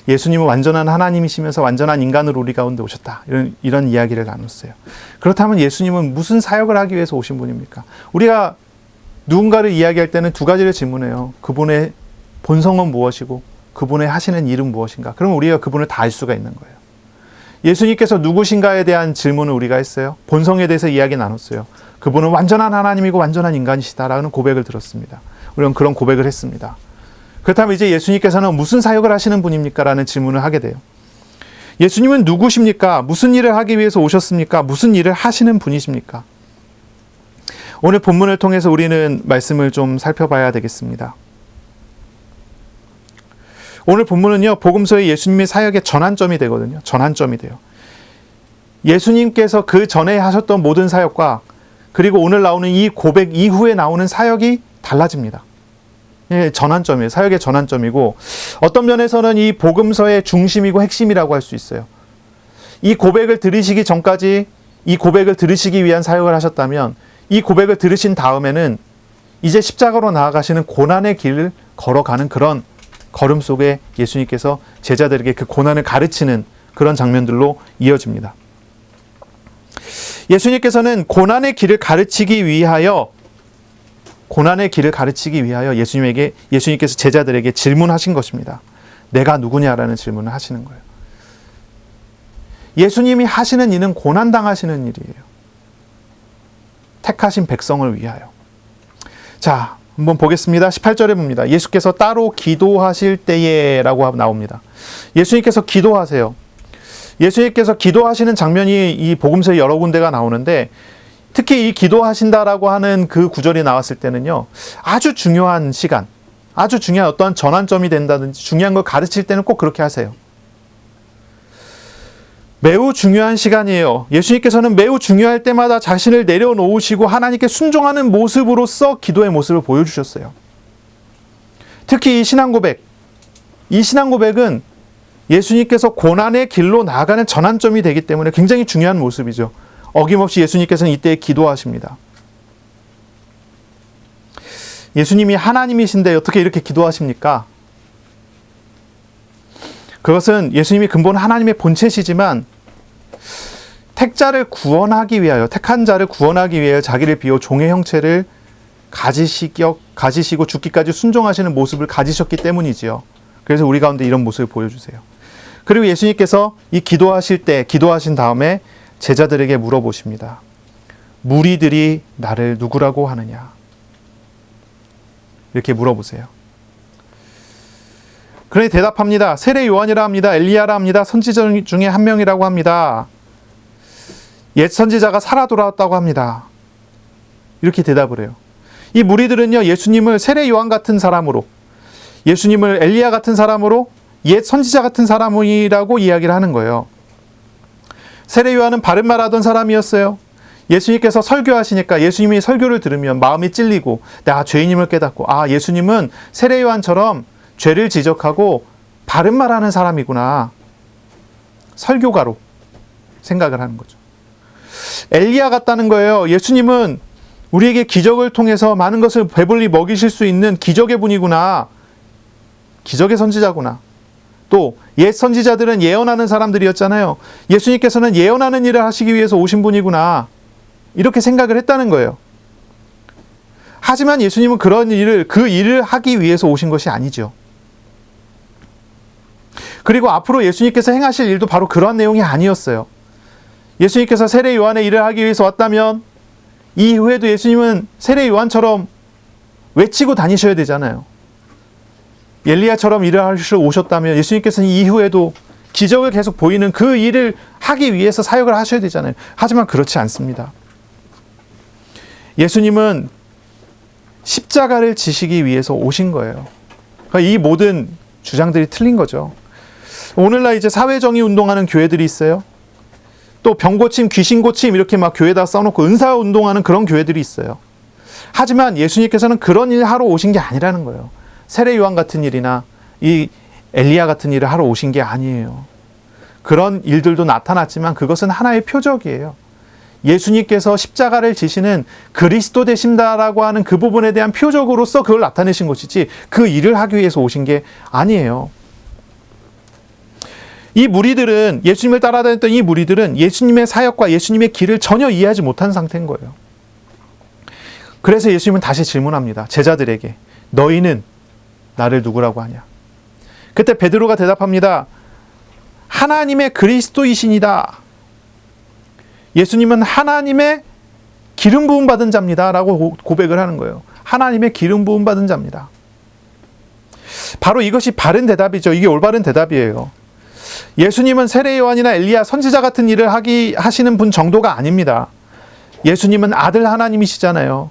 예수님은 완전한 하나님이시면서 완전한 인간으로 우리 가운데 오셨다. 이런 이야기를 나눴어요. 그렇다면 예수님은 무슨 사역을 하기 위해서 오신 분입니까? 우리가 누군가를 이야기할 때는 두 가지를 질문해요. 그분의 본성은 무엇이고 그분의 하시는 일은 무엇인가? 그러면 우리가 그분을 다 알 수가 있는 거예요. 예수님께서 누구신가에 대한 질문을 우리가 했어요. 본성에 대해서 이야기 나눴어요. 그분은 완전한 하나님이고 완전한 인간이시다라는 고백을 들었습니다. 우리는 그런 고백을 했습니다. 그렇다면 이제 예수님께서는 무슨 사역을 하시는 분입니까? 라는 질문을 하게 돼요. 예수님은 누구십니까? 무슨 일을 하기 위해서 오셨습니까? 무슨 일을 하시는 분이십니까? 오늘 본문을 통해서 우리는 말씀을 좀 살펴봐야 되겠습니다. 오늘 본문은요, 복음서의 예수님의 사역의 전환점이 되거든요. 전환점이 돼요. 예수님께서 그 전에 하셨던 모든 사역과 그리고 오늘 나오는 이 고백 이후에 나오는 사역이 달라집니다. 예, 전환점이에요. 사역의 전환점이고 어떤 면에서는 이 복음서의 중심이고 핵심이라고 할 수 있어요. 이 고백을 들으시기 전까지 이 고백을 들으시기 위한 사역을 하셨다면 이 고백을 들으신 다음에는 이제 십자가로 나아가시는 고난의 길을 걸어가는 그런 걸음 속에 예수님께서 제자들에게 그 고난을 가르치는 그런 장면들로 이어집니다. 예수님께서는 고난의 길을 가르치기 위하여 예수님께서 제자들에게 질문하신 것입니다. 내가 누구냐라는 질문을 하시는 거예요. 예수님이 하시는 일은 고난당하시는 일이에요. 택하신 백성을 위하여. 자, 한번 보겠습니다. 18절에 봅니다. 예수께서 따로 기도하실 때에 라고 나옵니다. 예수님께서 기도하세요. 예수님께서 기도하시는 장면이 이 복음서에 여러 군데가 나오는데 특히 이 기도하신다라고 하는 그 구절이 나왔을 때는요, 아주 중요한 시간, 아주 중요한 어떠한 전환점이 된다든지 중요한 걸 가르칠 때는 꼭 그렇게 하세요. 매우 중요한 시간이에요. 예수님께서는 매우 중요할 때마다 자신을 내려놓으시고 하나님께 순종하는 모습으로서 기도의 모습을 보여주셨어요. 특히 이 신앙고백은 예수님께서 고난의 길로 나아가는 전환점이 되기 때문에 굉장히 중요한 모습이죠. 어김없이 예수님께서는 이때 기도하십니다. 예수님이 하나님이신데 어떻게 이렇게 기도하십니까? 그것은 예수님이 근본 하나님의 본체시지만 택한 자를 구원하기 위하여 자기를 비워 종의 형체를 가지시고 죽기까지 순종하시는 모습을 가지셨기 때문이지요. 그래서 우리 가운데 이런 모습을 보여주세요. 그리고 예수님께서 이 기도하실 때, 기도하신 다음에 제자들에게 물어보십니다. 무리들이 나를 누구라고 하느냐? 이렇게 물어보세요. 그러니 대답합니다. 세례 요한이라 합니다. 엘리야라 합니다. 선지자 중에 한 명이라고 합니다. 옛 선지자가 살아 돌아왔다고 합니다. 이렇게 대답을 해요. 이 무리들은요, 예수님을 세례 요한 같은 사람으로, 예수님을 엘리야 같은 사람으로, 옛 선지자 같은 사람이라고 이야기를 하는 거예요. 세례 요한은 바른 말 하던 사람이었어요. 예수님께서 설교하시니까 예수님이 설교를 들으면 마음이 찔리고 내가 죄인임을 깨닫고, 아, 예수님은 세례 요한처럼 죄를 지적하고 바른 말 하는 사람이구나. 설교가로 생각을 하는 거죠. 엘리야 같다는 거예요. 예수님은 우리에게 기적을 통해서 많은 것을 배불리 먹이실 수 있는 기적의 분이구나. 기적의 선지자구나. 또 옛 선지자들은 예언하는 사람들이었잖아요. 예수님께서는 예언하는 일을 하시기 위해서 오신 분이구나. 이렇게 생각을 했다는 거예요. 하지만 예수님은 그 일을 하기 위해서 오신 것이 아니죠. 그리고 앞으로 예수님께서 행하실 일도 바로 그러한 내용이 아니었어요. 예수님께서 세례 요한의 일을 하기 위해서 왔다면 이후에도 예수님은 세례 요한처럼 외치고 다니셔야 되잖아요. 엘리야처럼 일을 하시러 오셨다면 예수님께서는 이후에도 기적을 계속 보이는 그 일을 하기 위해서 사역을 하셔야 되잖아요. 하지만 그렇지 않습니다. 예수님은 십자가를 지시기 위해서 오신 거예요. 그러니까 이 모든 주장들이 틀린 거죠. 오늘날 이제 사회정의 운동하는 교회들이 있어요. 또 병고침, 귀신고침 이렇게 막 교회에다 써놓고 은사 운동하는 그런 교회들이 있어요. 하지만 예수님께서는 그런 일 하러 오신 게 아니라는 거예요. 세례 요한 같은 일이나 이 엘리야 같은 일을 하러 오신 게 아니에요. 그런 일들도 나타났지만 그것은 하나의 표적이에요. 예수님께서 십자가를 지시는 그리스도 되신다라고 하는 그 부분에 대한 표적으로서 그걸 나타내신 것이지 그 일을 하기 위해서 오신 게 아니에요. 이 무리들은, 예수님을 따라다녔던 이 무리들은 예수님의 사역과 예수님의 길을 전혀 이해하지 못한 상태인 거예요. 그래서 예수님은 다시 질문합니다. 제자들에게. 너희는 나를 누구라고 하냐? 그때 베드로가 대답합니다. 하나님의 그리스도이시니다. 예수님은 하나님의 기름 부음 받은 자입니다. 라고 고백을 하는 거예요. 하나님의 기름 부음 받은 자입니다. 바로 이것이 바른 대답이죠. 이게 올바른 대답이에요. 예수님은 세례 요한이나 엘리야 선지자 같은 일을 하시는 분 정도가 아닙니다. 예수님은 아들 하나님이시잖아요.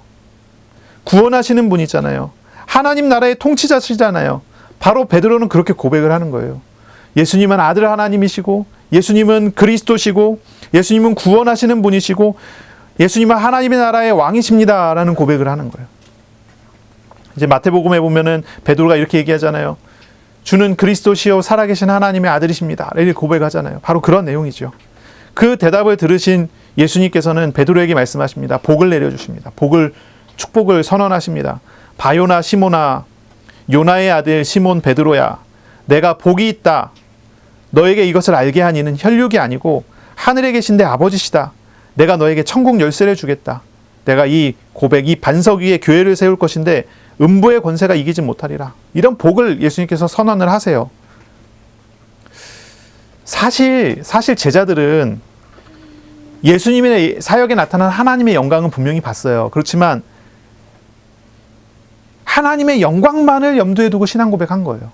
구원하시는 분이잖아요. 하나님 나라의 통치자시잖아요. 바로 베드로는 그렇게 고백을 하는 거예요. 예수님은 아들 하나님이시고, 예수님은 그리스도시고, 예수님은 구원하시는 분이시고, 예수님은 하나님의 나라의 왕이십니다. 라는 고백을 하는 거예요. 이제 마태복음에 보면은 베드로가 이렇게 얘기하잖아요. 주는 그리스도시요 살아계신 하나님의 아들이십니다. 이렇게 고백하잖아요. 바로 그런 내용이죠. 그 대답을 들으신 예수님께서는 베드로에게 말씀하십니다. 복을 내려주십니다. 축복을 선언하십니다. 바요나 시몬아, 요나의 아들 시몬 베드로야, 내가 복이 있다. 너에게 이것을 알게 한 이는 혈육이 아니고 하늘에 계신 내 아버지시다. 내가 너에게 천국 열쇠를 주겠다. 내가 이 고백, 이 반석 위에 교회를 세울 것인데 음부의 권세가 이기지 못하리라. 이런 복을 예수님께서 선언을 하세요. 사실 제자들은 예수님의 사역에 나타난 하나님의 영광은 분명히 봤어요. 그렇지만 하나님의 영광만을 염두에 두고 신앙 고백한 거예요.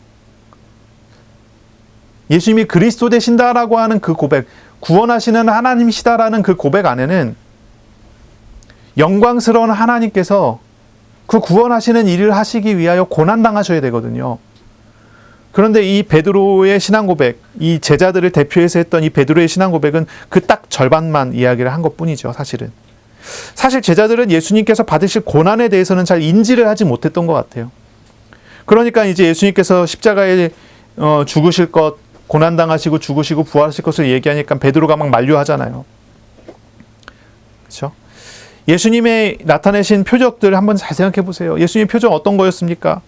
예수님이 그리스도 되신다라고 하는 그 고백, 구원하시는 하나님이시다라는 그 고백 안에는 영광스러운 하나님께서 그 구원하시는 일을 하시기 위하여 고난당하셔야 되거든요. 그런데 이 베드로의 신앙 고백, 이 제자들을 대표해서 했던 이 베드로의 신앙 고백은 그 딱 절반만 이야기를 한 것뿐이죠, 사실은. 사실 제자들은 예수님께서 받으실 고난에 대해서는 잘 인지를 하지 못했던 것 같아요. 그러니까 이제 예수님께서 십자가에 죽으실 것, 고난당하시고 죽으시고 부활하실 것을 얘기하니까 베드로가 막 만류하잖아요. 그렇죠? 예수님의 나타내신 표적들 한번 잘 생각해 보세요. 예수님의 표적 어떤 거였습니까?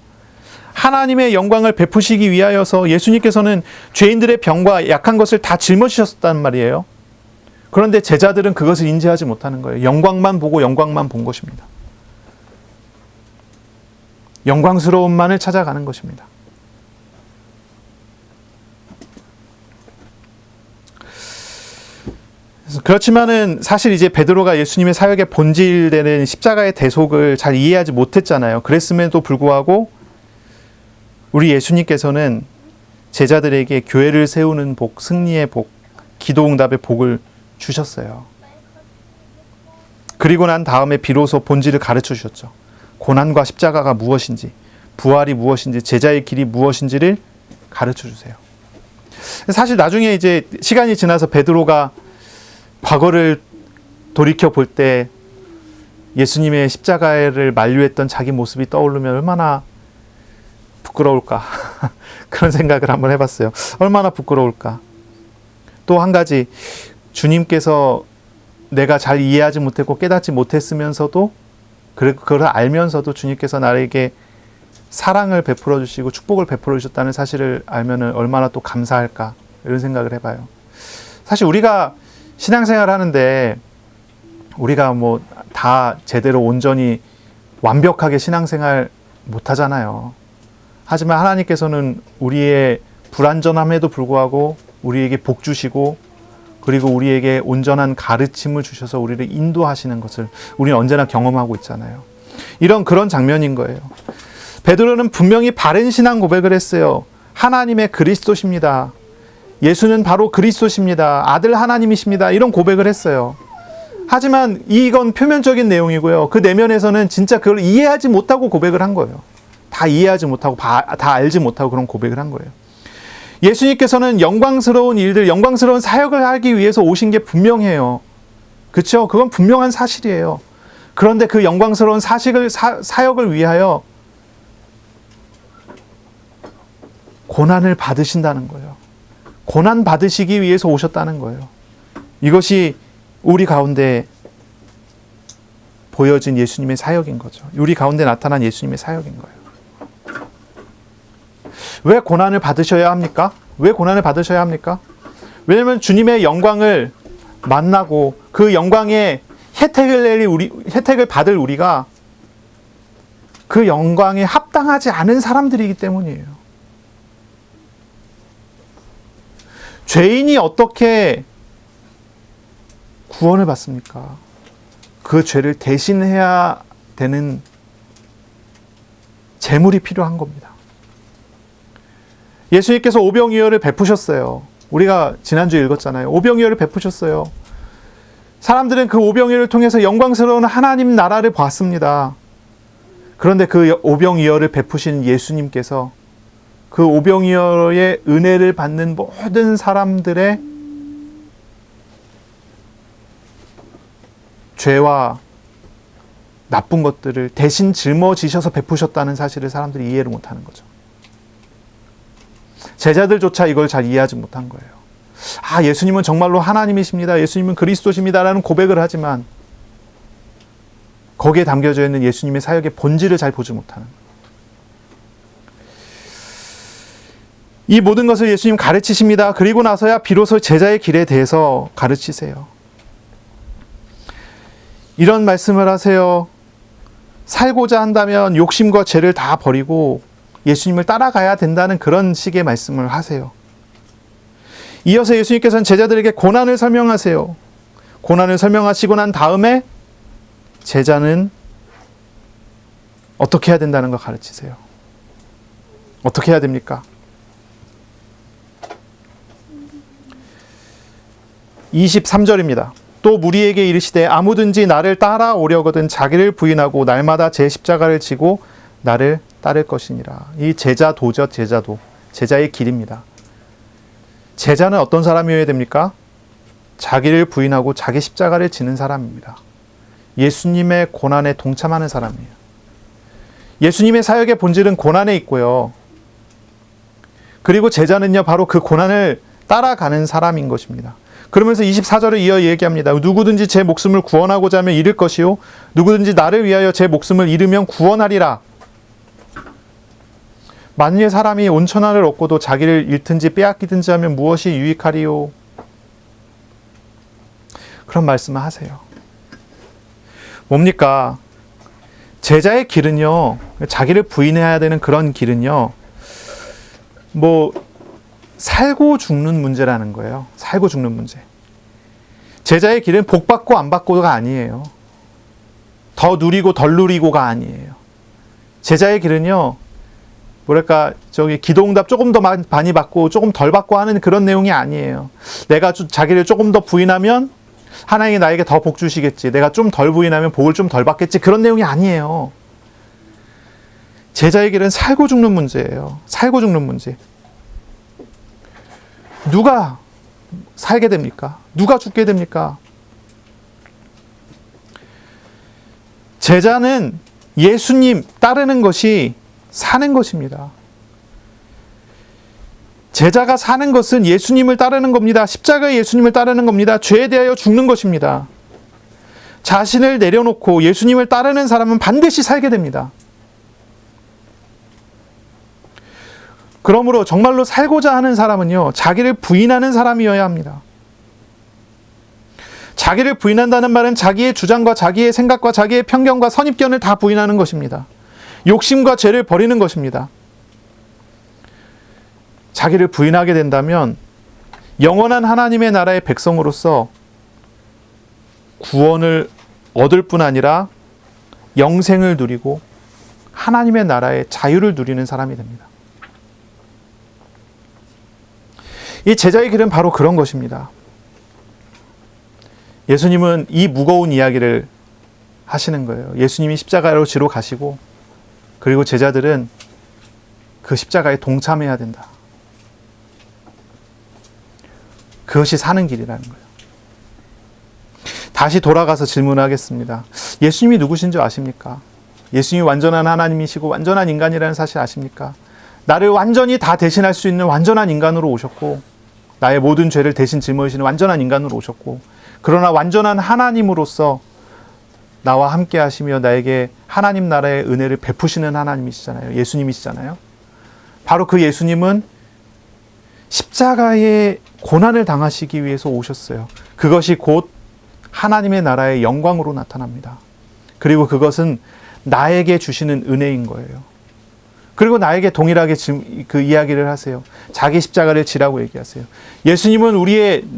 하나님의 영광을 베푸시기 위하여서 예수님께서는 죄인들의 병과 약한 것을 다 짊어지셨단 말이에요. 그런데 제자들은 그것을 인지하지 못하는 거예요. 영광만 보고 영광만 본 것입니다. 영광스러움만을 찾아가는 것입니다. 그렇지만은 사실 이제 베드로가 예수님의 사역의 본질되는 십자가의 대속을 잘 이해하지 못했잖아요. 그랬음에도 불구하고 우리 예수님께서는 제자들에게 교회를 세우는 복, 승리의 복, 기도응답의 복을 주셨어요. 그리고 난 다음에 비로소 본질을 가르쳐 주셨죠. 고난과 십자가가 무엇인지, 부활이 무엇인지, 제자의 길이 무엇인지를 가르쳐 주세요. 사실 나중에 이제 시간이 지나서 베드로가 과거를 돌이켜 볼 때 예수님의 십자가를 만류했던 자기 모습이 떠오르면 얼마나 부끄러울까. 그런 생각을 한번 해봤어요. 얼마나 부끄러울까. 또 한 가지, 주님께서 내가 잘 이해하지 못했고 깨닫지 못했으면서도 그걸 알면서도 주님께서 나에게 사랑을 베풀어 주시고 축복을 베풀어 주셨다는 사실을 알면 얼마나 또 감사할까, 이런 생각을 해봐요. 사실 우리가 신앙생활 하는데 우리가 뭐 다 제대로 온전히 완벽하게 신앙생활 못 하잖아요. 하지만 하나님께서는 우리의 불완전함에도 불구하고 우리에게 복 주시고, 그리고 우리에게 온전한 가르침을 주셔서 우리를 인도하시는 것을 우리는 언제나 경험하고 있잖아요. 이런 그런 장면인 거예요. 베드로는 분명히 바른 신앙 고백을 했어요. 하나님의 그리스도십니다. 예수는 바로 그리스도십니다. 아들 하나님이십니다. 이런 고백을 했어요. 하지만 이건 표면적인 내용이고요. 그 내면에서는 진짜 그걸 이해하지 못하고 고백을 한 거예요. 다 이해하지 못하고 다 알지 못하고 그런 고백을 한 거예요. 예수님께서는 영광스러운 일들, 영광스러운 사역을 하기 위해서 오신 게 분명해요. 그렇죠? 그건 분명한 사실이에요. 그런데 그 영광스러운 사역을 위하여 고난을 받으신다는 거예요. 고난 받으시기 위해서 오셨다는 거예요. 이것이 우리 가운데 보여진 예수님의 사역인 거죠. 우리 가운데 나타난 예수님의 사역인 거예요. 왜 고난을 받으셔야 합니까? 왜 고난을 받으셔야 합니까? 왜냐하면 주님의 영광을 만나고 그 영광의 혜택을 받을 우리가 그 영광에 합당하지 않은 사람들이기 때문이에요. 죄인이 어떻게 구원을 받습니까? 그 죄를 대신해야 되는 재물이 필요한 겁니다. 예수님께서 오병이어를 베푸셨어요. 우리가 지난주에 읽었잖아요. 오병이어를 베푸셨어요. 사람들은 그 오병이어를 통해서 영광스러운 하나님 나라를 봤습니다. 그런데 그 오병이어를 베푸신 예수님께서 그 오병이어의 은혜를 받는 모든 사람들의 죄와 나쁜 것들을 대신 짊어지셔서 베푸셨다는 사실을 사람들이 이해를 못하는 거죠. 제자들조차 이걸 잘 이해하지 못한 거예요. 아, 예수님은 정말로 하나님이십니다. 예수님은 그리스도십니다라는 고백을 하지만 거기에 담겨져 있는 예수님의 사역의 본질을 잘 보지 못하는 거예요. 이 모든 것을 예수님 가르치십니다. 그리고 나서야 비로소 제자의 길에 대해서 가르치세요. 이런 말씀을 하세요. 살고자 한다면 욕심과 죄를 다 버리고 예수님을 따라가야 된다는 그런 식의 말씀을 하세요. 이어서 예수님께서는 제자들에게 고난을 설명하세요. 고난을 설명하시고 난 다음에 제자는 어떻게 해야 된다는 걸 가르치세요. 어떻게 해야 됩니까? 23절입니다. 또 무리에게 이르시되 아무든지 나를 따라오려거든 자기를 부인하고 날마다 제 십자가를 지고 나를 따를 것이니라. 이 제자도죠. 제자의 길입니다. 제자는 어떤 사람이어야 됩니까? 자기를 부인하고 자기 십자가를 지는 사람입니다. 예수님의 고난에 동참하는 사람이에요. 예수님의 사역의 본질은 고난에 있고요. 그리고 제자는요, 바로 그 고난을 따라가는 사람인 것입니다. 그러면서 24절을 이어 얘기합니다. 누구든지 제 목숨을 구원하고자 하면 잃을 것이요 누구든지 나를 위하여 제 목숨을 잃으면 구원하리라. 만일 사람이 온천하를 얻고도 자기를 잃든지 빼앗기든지 하면 무엇이 유익하리요? 그런 말씀을 하세요. 뭡니까? 제자의 길은요, 자기를 부인해야 되는 그런 길은요, 살고 죽는 문제라는 거예요. 살고 죽는 문제. 제자의 길은 복 받고 안 받고가 아니에요. 더 누리고 덜 누리고가 아니에요. 제자의 길은요, 뭐랄까, 기도응답 조금 더 많이 받고 조금 덜 받고 하는 그런 내용이 아니에요. 내가 자기를 조금 더 부인하면 하나님이 나에게 더 복 주시겠지. 내가 좀 덜 부인하면 복을 좀 덜 받겠지. 그런 내용이 아니에요. 제자의 길은 살고 죽는 문제예요. 살고 죽는 문제. 누가 살게 됩니까? 누가 죽게 됩니까? 제자는 예수님 따르는 것이 사는 것입니다. 제자가 사는 것은 예수님을 따르는 겁니다. 십자가의 예수님을 따르는 겁니다. 죄에 대하여 죽는 것입니다. 자신을 내려놓고 예수님을 따르는 사람은 반드시 살게 됩니다. 그러므로 정말로 살고자 하는 사람은요, 자기를 부인하는 사람이어야 합니다. 자기를 부인한다는 말은 자기의 주장과 자기의 생각과 자기의 편견과 선입견을 다 부인하는 것입니다. 욕심과 죄를 버리는 것입니다. 자기를 부인하게 된다면 영원한 하나님의 나라의 백성으로서 구원을 얻을 뿐 아니라 영생을 누리고 하나님의 나라의 자유를 누리는 사람이 됩니다. 이 제자의 길은 바로 그런 것입니다. 예수님은 이 무거운 이야기를 하시는 거예요. 예수님이 십자가로 지러 가시고, 그리고 제자들은 그 십자가에 동참해야 된다. 그것이 사는 길이라는 거예요. 다시 돌아가서 질문하겠습니다. 예수님이 누구신 줄 아십니까? 예수님이 완전한 하나님이시고 완전한 인간이라는 사실 아십니까? 나를 완전히 다 대신할 수 있는 완전한 인간으로 오셨고, 나의 모든 죄를 대신 짊어지시는 완전한 인간으로 오셨고, 그러나 완전한 하나님으로서 나와 함께 하시며 나에게 하나님 나라의 은혜를 베푸시는 하나님이시잖아요. 예수님이시잖아요. 바로 그 예수님은 십자가의 고난을 당하시기 위해서 오셨어요. 그것이 곧 하나님의 나라의 영광으로 나타납니다. 그리고 그것은 나에게 주시는 은혜인 거예요. 그리고 나에게 동일하게 그 이야기를 하세요. 자기 십자가를 지라고 얘기하세요. 예수님은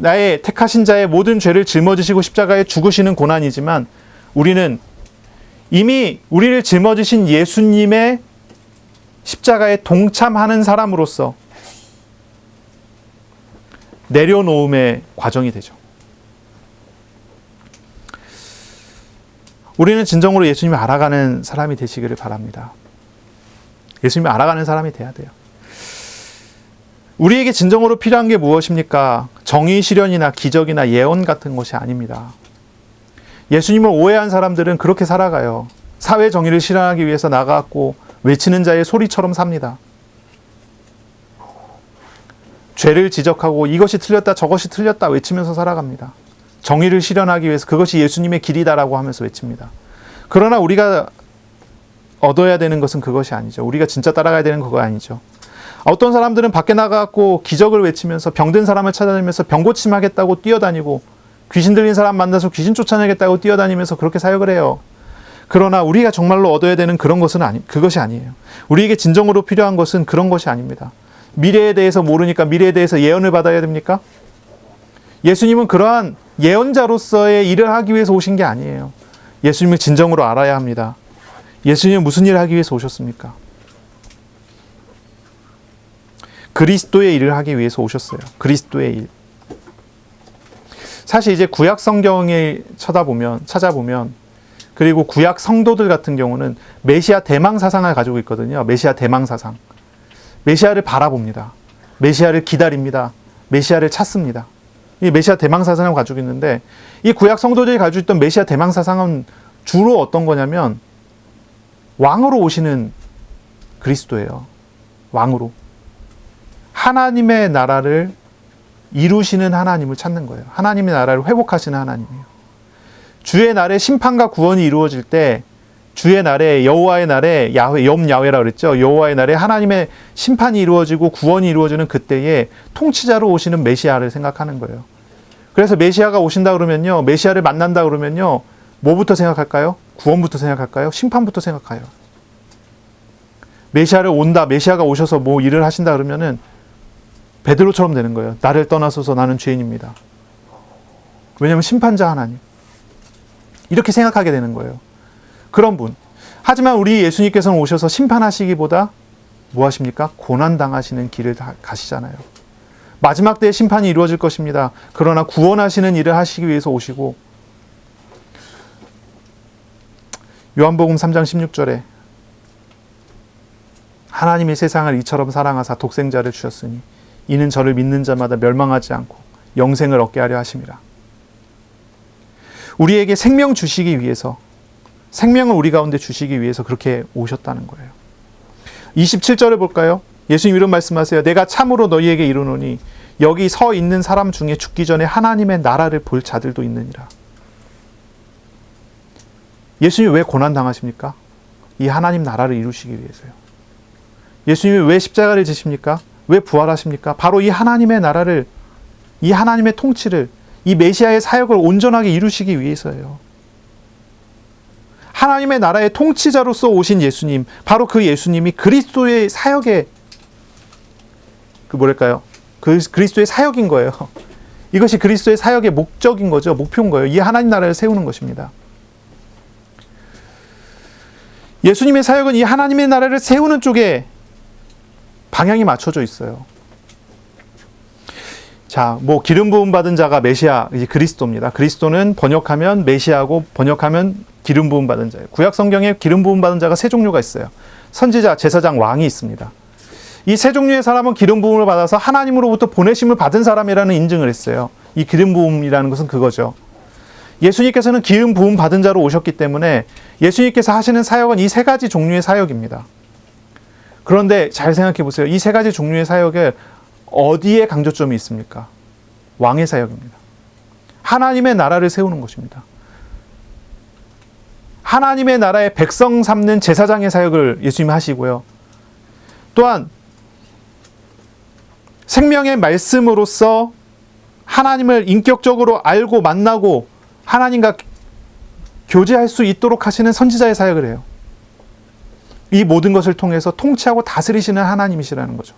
나의 택하신 자의 모든 죄를 짊어지시고 십자가에 죽으시는 고난이지만, 우리는 이미 우리를 짊어지신 예수님의 십자가에 동참하는 사람으로서 내려놓음의 과정이 되죠. 우리는 진정으로 예수님을 알아가는 사람이 되시기를 바랍니다. 예수님을 알아가는 사람이 돼야 돼요. 우리에게 진정으로 필요한 게 무엇입니까? 정의 실현이나 기적이나 예언 같은 것이 아닙니다. 예수님을 오해한 사람들은 그렇게 살아가요. 사회 정의를 실현하기 위해서 나가고 외치는 자의 소리처럼 삽니다. 죄를 지적하고 이것이 틀렸다 저것이 틀렸다 외치면서 살아갑니다. 정의를 실현하기 위해서 그것이 예수님의 길이다라고 하면서 외칩니다. 그러나 우리가 얻어야 되는 것은 그것이 아니죠. 우리가 진짜 따라가야 되는 그거 아니죠. 어떤 사람들은 밖에 나가고 기적을 외치면서 병든 사람을 찾아다니면서 병 고침하겠다고 뛰어다니고, 귀신 들린 사람 만나서 귀신 쫓아내겠다고 뛰어다니면서 그렇게 사역을 해요. 그러나 우리가 정말로 얻어야 되는 그것이 아니에요. 우리에게 진정으로 필요한 것은 그런 것이 아닙니다. 미래에 대해서 모르니까 미래에 대해서 예언을 받아야 됩니까? 예수님은 그러한 예언자로서의 일을 하기 위해서 오신 게 아니에요. 예수님을 진정으로 알아야 합니다. 예수님은 무슨 일을 하기 위해서 오셨습니까? 그리스도의 일을 하기 위해서 오셨어요. 그리스도의 일. 사실 이제 구약 성경에 찾아보면 그리고 구약 성도들 같은 경우는 메시아 대망 사상을 가지고 있거든요. 메시아 대망 사상. 메시아를 바라봅니다. 메시아를 기다립니다. 메시아를 찾습니다. 이 메시아 대망 사상을 가지고 있는데, 이 구약 성도들이 가지고 있던 메시아 대망 사상은 주로 어떤 거냐면 왕으로 오시는 그리스도예요. 왕으로. 하나님의 나라를 이루시는 하나님을 찾는 거예요. 하나님의 나라를 회복하시는 하나님이에요. 주의 날에 심판과 구원이 이루어질 때, 주의 날에, 여호와의 날에, 염야훼라 그랬죠. 여호와의 날에 하나님의 심판이 이루어지고 구원이 이루어지는 그때에 통치자로 오시는 메시아를 생각하는 거예요. 그래서 메시아가 오신다 그러면요, 메시아를 만난다 그러면요, 뭐부터 생각할까요? 구원부터 생각할까요? 심판부터 생각해요. 메시아가 오셔서 뭐 일을 하신다 그러면은 베드로처럼 되는 거예요. 나를 떠나소서 나는 죄인입니다. 왜냐하면 심판자 하나님. 이렇게 생각하게 되는 거예요. 그런 분. 하지만 우리 예수님께서는 오셔서 심판하시기보다 뭐 하십니까? 고난당하시는 길을 가시잖아요. 마지막 때에 심판이 이루어질 것입니다. 그러나 구원하시는 일을 하시기 위해서 오시고, 요한복음 3장 16절에 하나님이 세상을 이처럼 사랑하사 독생자를 주셨으니 이는 저를 믿는 자마다 멸망하지 않고 영생을 얻게 하려 하심이라. 우리에게 생명 주시기 위해서, 생명을 우리 가운데 주시기 위해서 그렇게 오셨다는 거예요. 27절을 볼까요? 예수님 이런 말씀하세요. 내가 참으로 너희에게 이르노니 여기 서 있는 사람 중에 죽기 전에 하나님의 나라를 볼 자들도 있느니라. 예수님이 왜 고난당하십니까? 이 하나님 나라를 이루시기 위해서요. 예수님이 왜 십자가를 지십니까? 왜 부활하십니까? 바로 이 하나님의 나라를, 이 하나님의 통치를, 이 메시아의 사역을 온전하게 이루시기 위해서예요. 하나님의 나라의 통치자로서 오신 예수님, 바로 그 예수님이 그리스도의 사역의 그리스도의 사역인 거예요. 이것이 그리스도의 사역의 목적인 거죠. 목표인 거예요. 이 하나님 나라를 세우는 것입니다. 예수님의 사역은 이 하나님의 나라를 세우는 쪽에 방향이 맞춰져 있어요. 자, 기름 부음 받은 자가 메시아, 이제 그리스도입니다. 그리스도는 번역하면 메시아고 번역하면 기름 부음 받은 자예요. 구약 성경에 기름 부음 받은 자가 세 종류가 있어요. 선지자, 제사장, 왕이 있습니다. 이 세 종류의 사람은 기름 부음을 받아서 하나님으로부터 보내심을 받은 사람이라는 인증을 했어요. 이 기름 부음이라는 것은 그거죠. 예수님께서는 기름 부음 받은 자로 오셨기 때문에 예수님께서 하시는 사역은 이 세 가지 종류의 사역입니다. 그런데 잘 생각해 보세요. 이 세 가지 종류의 사역에 어디에 강조점이 있습니까? 왕의 사역입니다. 하나님의 나라를 세우는 것입니다. 하나님의 나라의 백성 삼는 제사장의 사역을 예수님이 하시고요. 또한 생명의 말씀으로서 하나님을 인격적으로 알고 만나고 하나님과 교제할 수 있도록 하시는 선지자의 사역을 해요. 이 모든 것을 통해서 통치하고 다스리시는 하나님이시라는 거죠.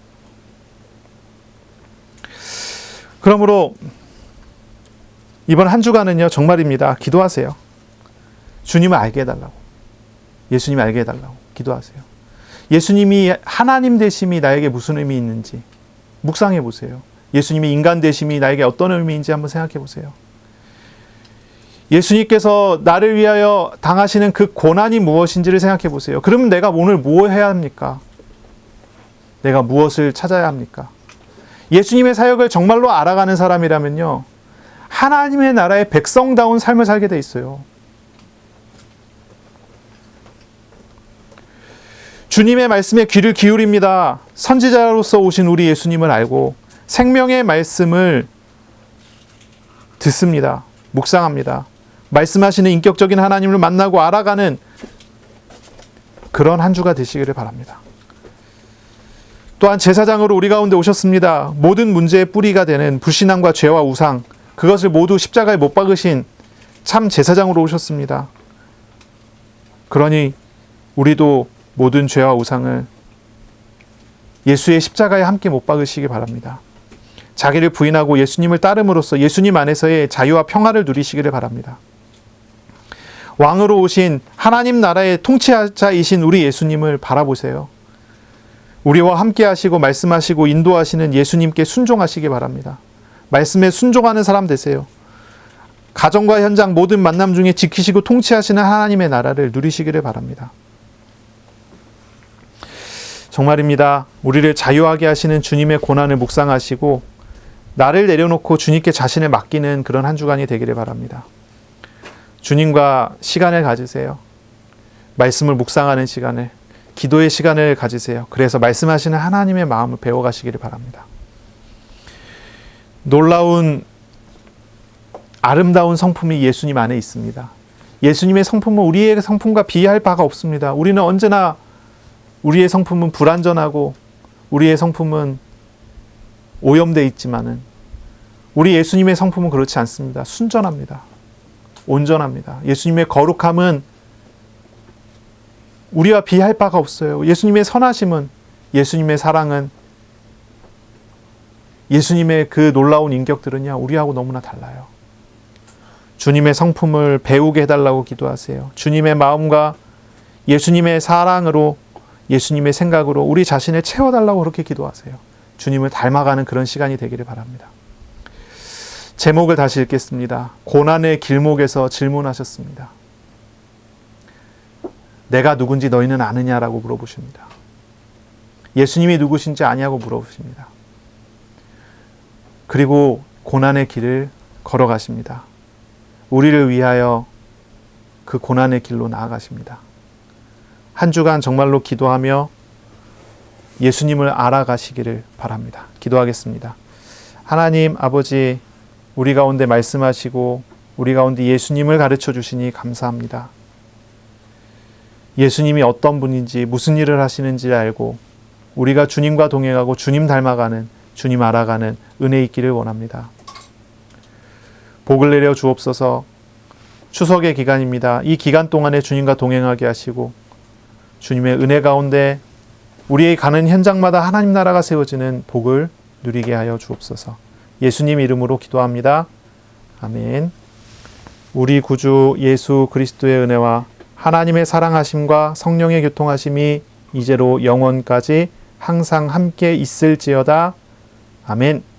그러므로 이번 한 주간은요, 정말입니다. 기도하세요. 주님을 알게 해달라고. 예수님을 알게 해달라고 기도하세요. 예수님이 하나님 되심이 나에게 무슨 의미 있는지 묵상해 보세요. 예수님이 인간 되심이 나에게 어떤 의미인지 한번 생각해 보세요. 예수님께서 나를 위하여 당하시는 그 고난이 무엇인지를 생각해 보세요. 그러면 내가 오늘 뭐 해야 합니까? 내가 무엇을 찾아야 합니까? 예수님의 사역을 정말로 알아가는 사람이라면요, 하나님의 나라의 백성다운 삶을 살게 돼 있어요. 주님의 말씀에 귀를 기울입니다. 선지자로서 오신 우리 예수님을 알고 생명의 말씀을 듣습니다. 묵상합니다. 말씀하시는 인격적인 하나님을 만나고 알아가는 그런 한 주가 되시기를 바랍니다. 또한 제사장으로 우리 가운데 오셨습니다. 모든 문제의 뿌리가 되는 불신앙과 죄와 우상, 그것을 모두 십자가에 못 박으신 참 제사장으로 오셨습니다. 그러니 우리도 모든 죄와 우상을 예수의 십자가에 함께 못 박으시기 바랍니다. 자기를 부인하고 예수님을 따름으로써 예수님 안에서의 자유와 평화를 누리시기를 바랍니다. 왕으로 오신 하나님 나라의 통치자이신 우리 예수님을 바라보세요. 우리와 함께 하시고 말씀하시고 인도하시는 예수님께 순종하시기 바랍니다. 말씀에 순종하는 사람 되세요. 가정과 현장 모든 만남 중에 지키시고 통치하시는 하나님의 나라를 누리시기를 바랍니다. 정말입니다. 우리를 자유하게 하시는 주님의 고난을 묵상하시고 나를 내려놓고 주님께 자신을 맡기는 그런 한 주간이 되기를 바랍니다. 주님과 시간을 가지세요. 말씀을 묵상하는 시간을, 기도의 시간을 가지세요. 그래서 말씀하시는 하나님의 마음을 배워가시기를 바랍니다. 놀라운 아름다운 성품이 예수님 안에 있습니다. 예수님의 성품은 우리의 성품과 비할 바가 없습니다. 우리는 언제나 우리의 성품은 불완전하고 우리의 성품은 오염되어 있지만은 우리 예수님의 성품은 그렇지 않습니다. 순전합니다. 온전합니다. 예수님의 거룩함은 우리와 비할 바가 없어요. 예수님의 선하심은, 예수님의 사랑은, 예수님의 그 놀라운 인격들은요, 우리하고 너무나 달라요. 주님의 성품을 배우게 해달라고 기도하세요. 주님의 마음과 예수님의 사랑으로, 예수님의 생각으로 우리 자신을 채워달라고 그렇게 기도하세요. 주님을 닮아가는 그런 시간이 되기를 바랍니다. 제목을 다시 읽겠습니다. 고난의 길목에서 질문하셨습니다. 내가 누군지 너희는 아느냐라고 물어보십니다. 예수님이 누구신지 아냐고 물어보십니다. 그리고 고난의 길을 걸어가십니다. 우리를 위하여 그 고난의 길로 나아가십니다. 한 주간 정말로 기도하며 예수님을 알아가시기를 바랍니다. 기도하겠습니다. 하나님 아버지, 우리 가운데 말씀하시고 우리 가운데 예수님을 가르쳐 주시니 감사합니다. 예수님이 어떤 분인지 무슨 일을 하시는지 알고 우리가 주님과 동행하고 주님 닮아가는, 주님 알아가는 은혜 있기를 원합니다. 복을 내려 주옵소서. 추석의 기간입니다. 이 기간 동안에 주님과 동행하게 하시고 주님의 은혜 가운데 우리의 가는 현장마다 하나님 나라가 세워지는 복을 누리게 하여 주옵소서. 예수님 이름으로 기도합니다. 아멘. 우리 구주 예수 그리스도의 은혜와 하나님의 사랑하심과 성령의 교통하심이 이제로 영원까지 항상 함께 있을지어다. 아멘.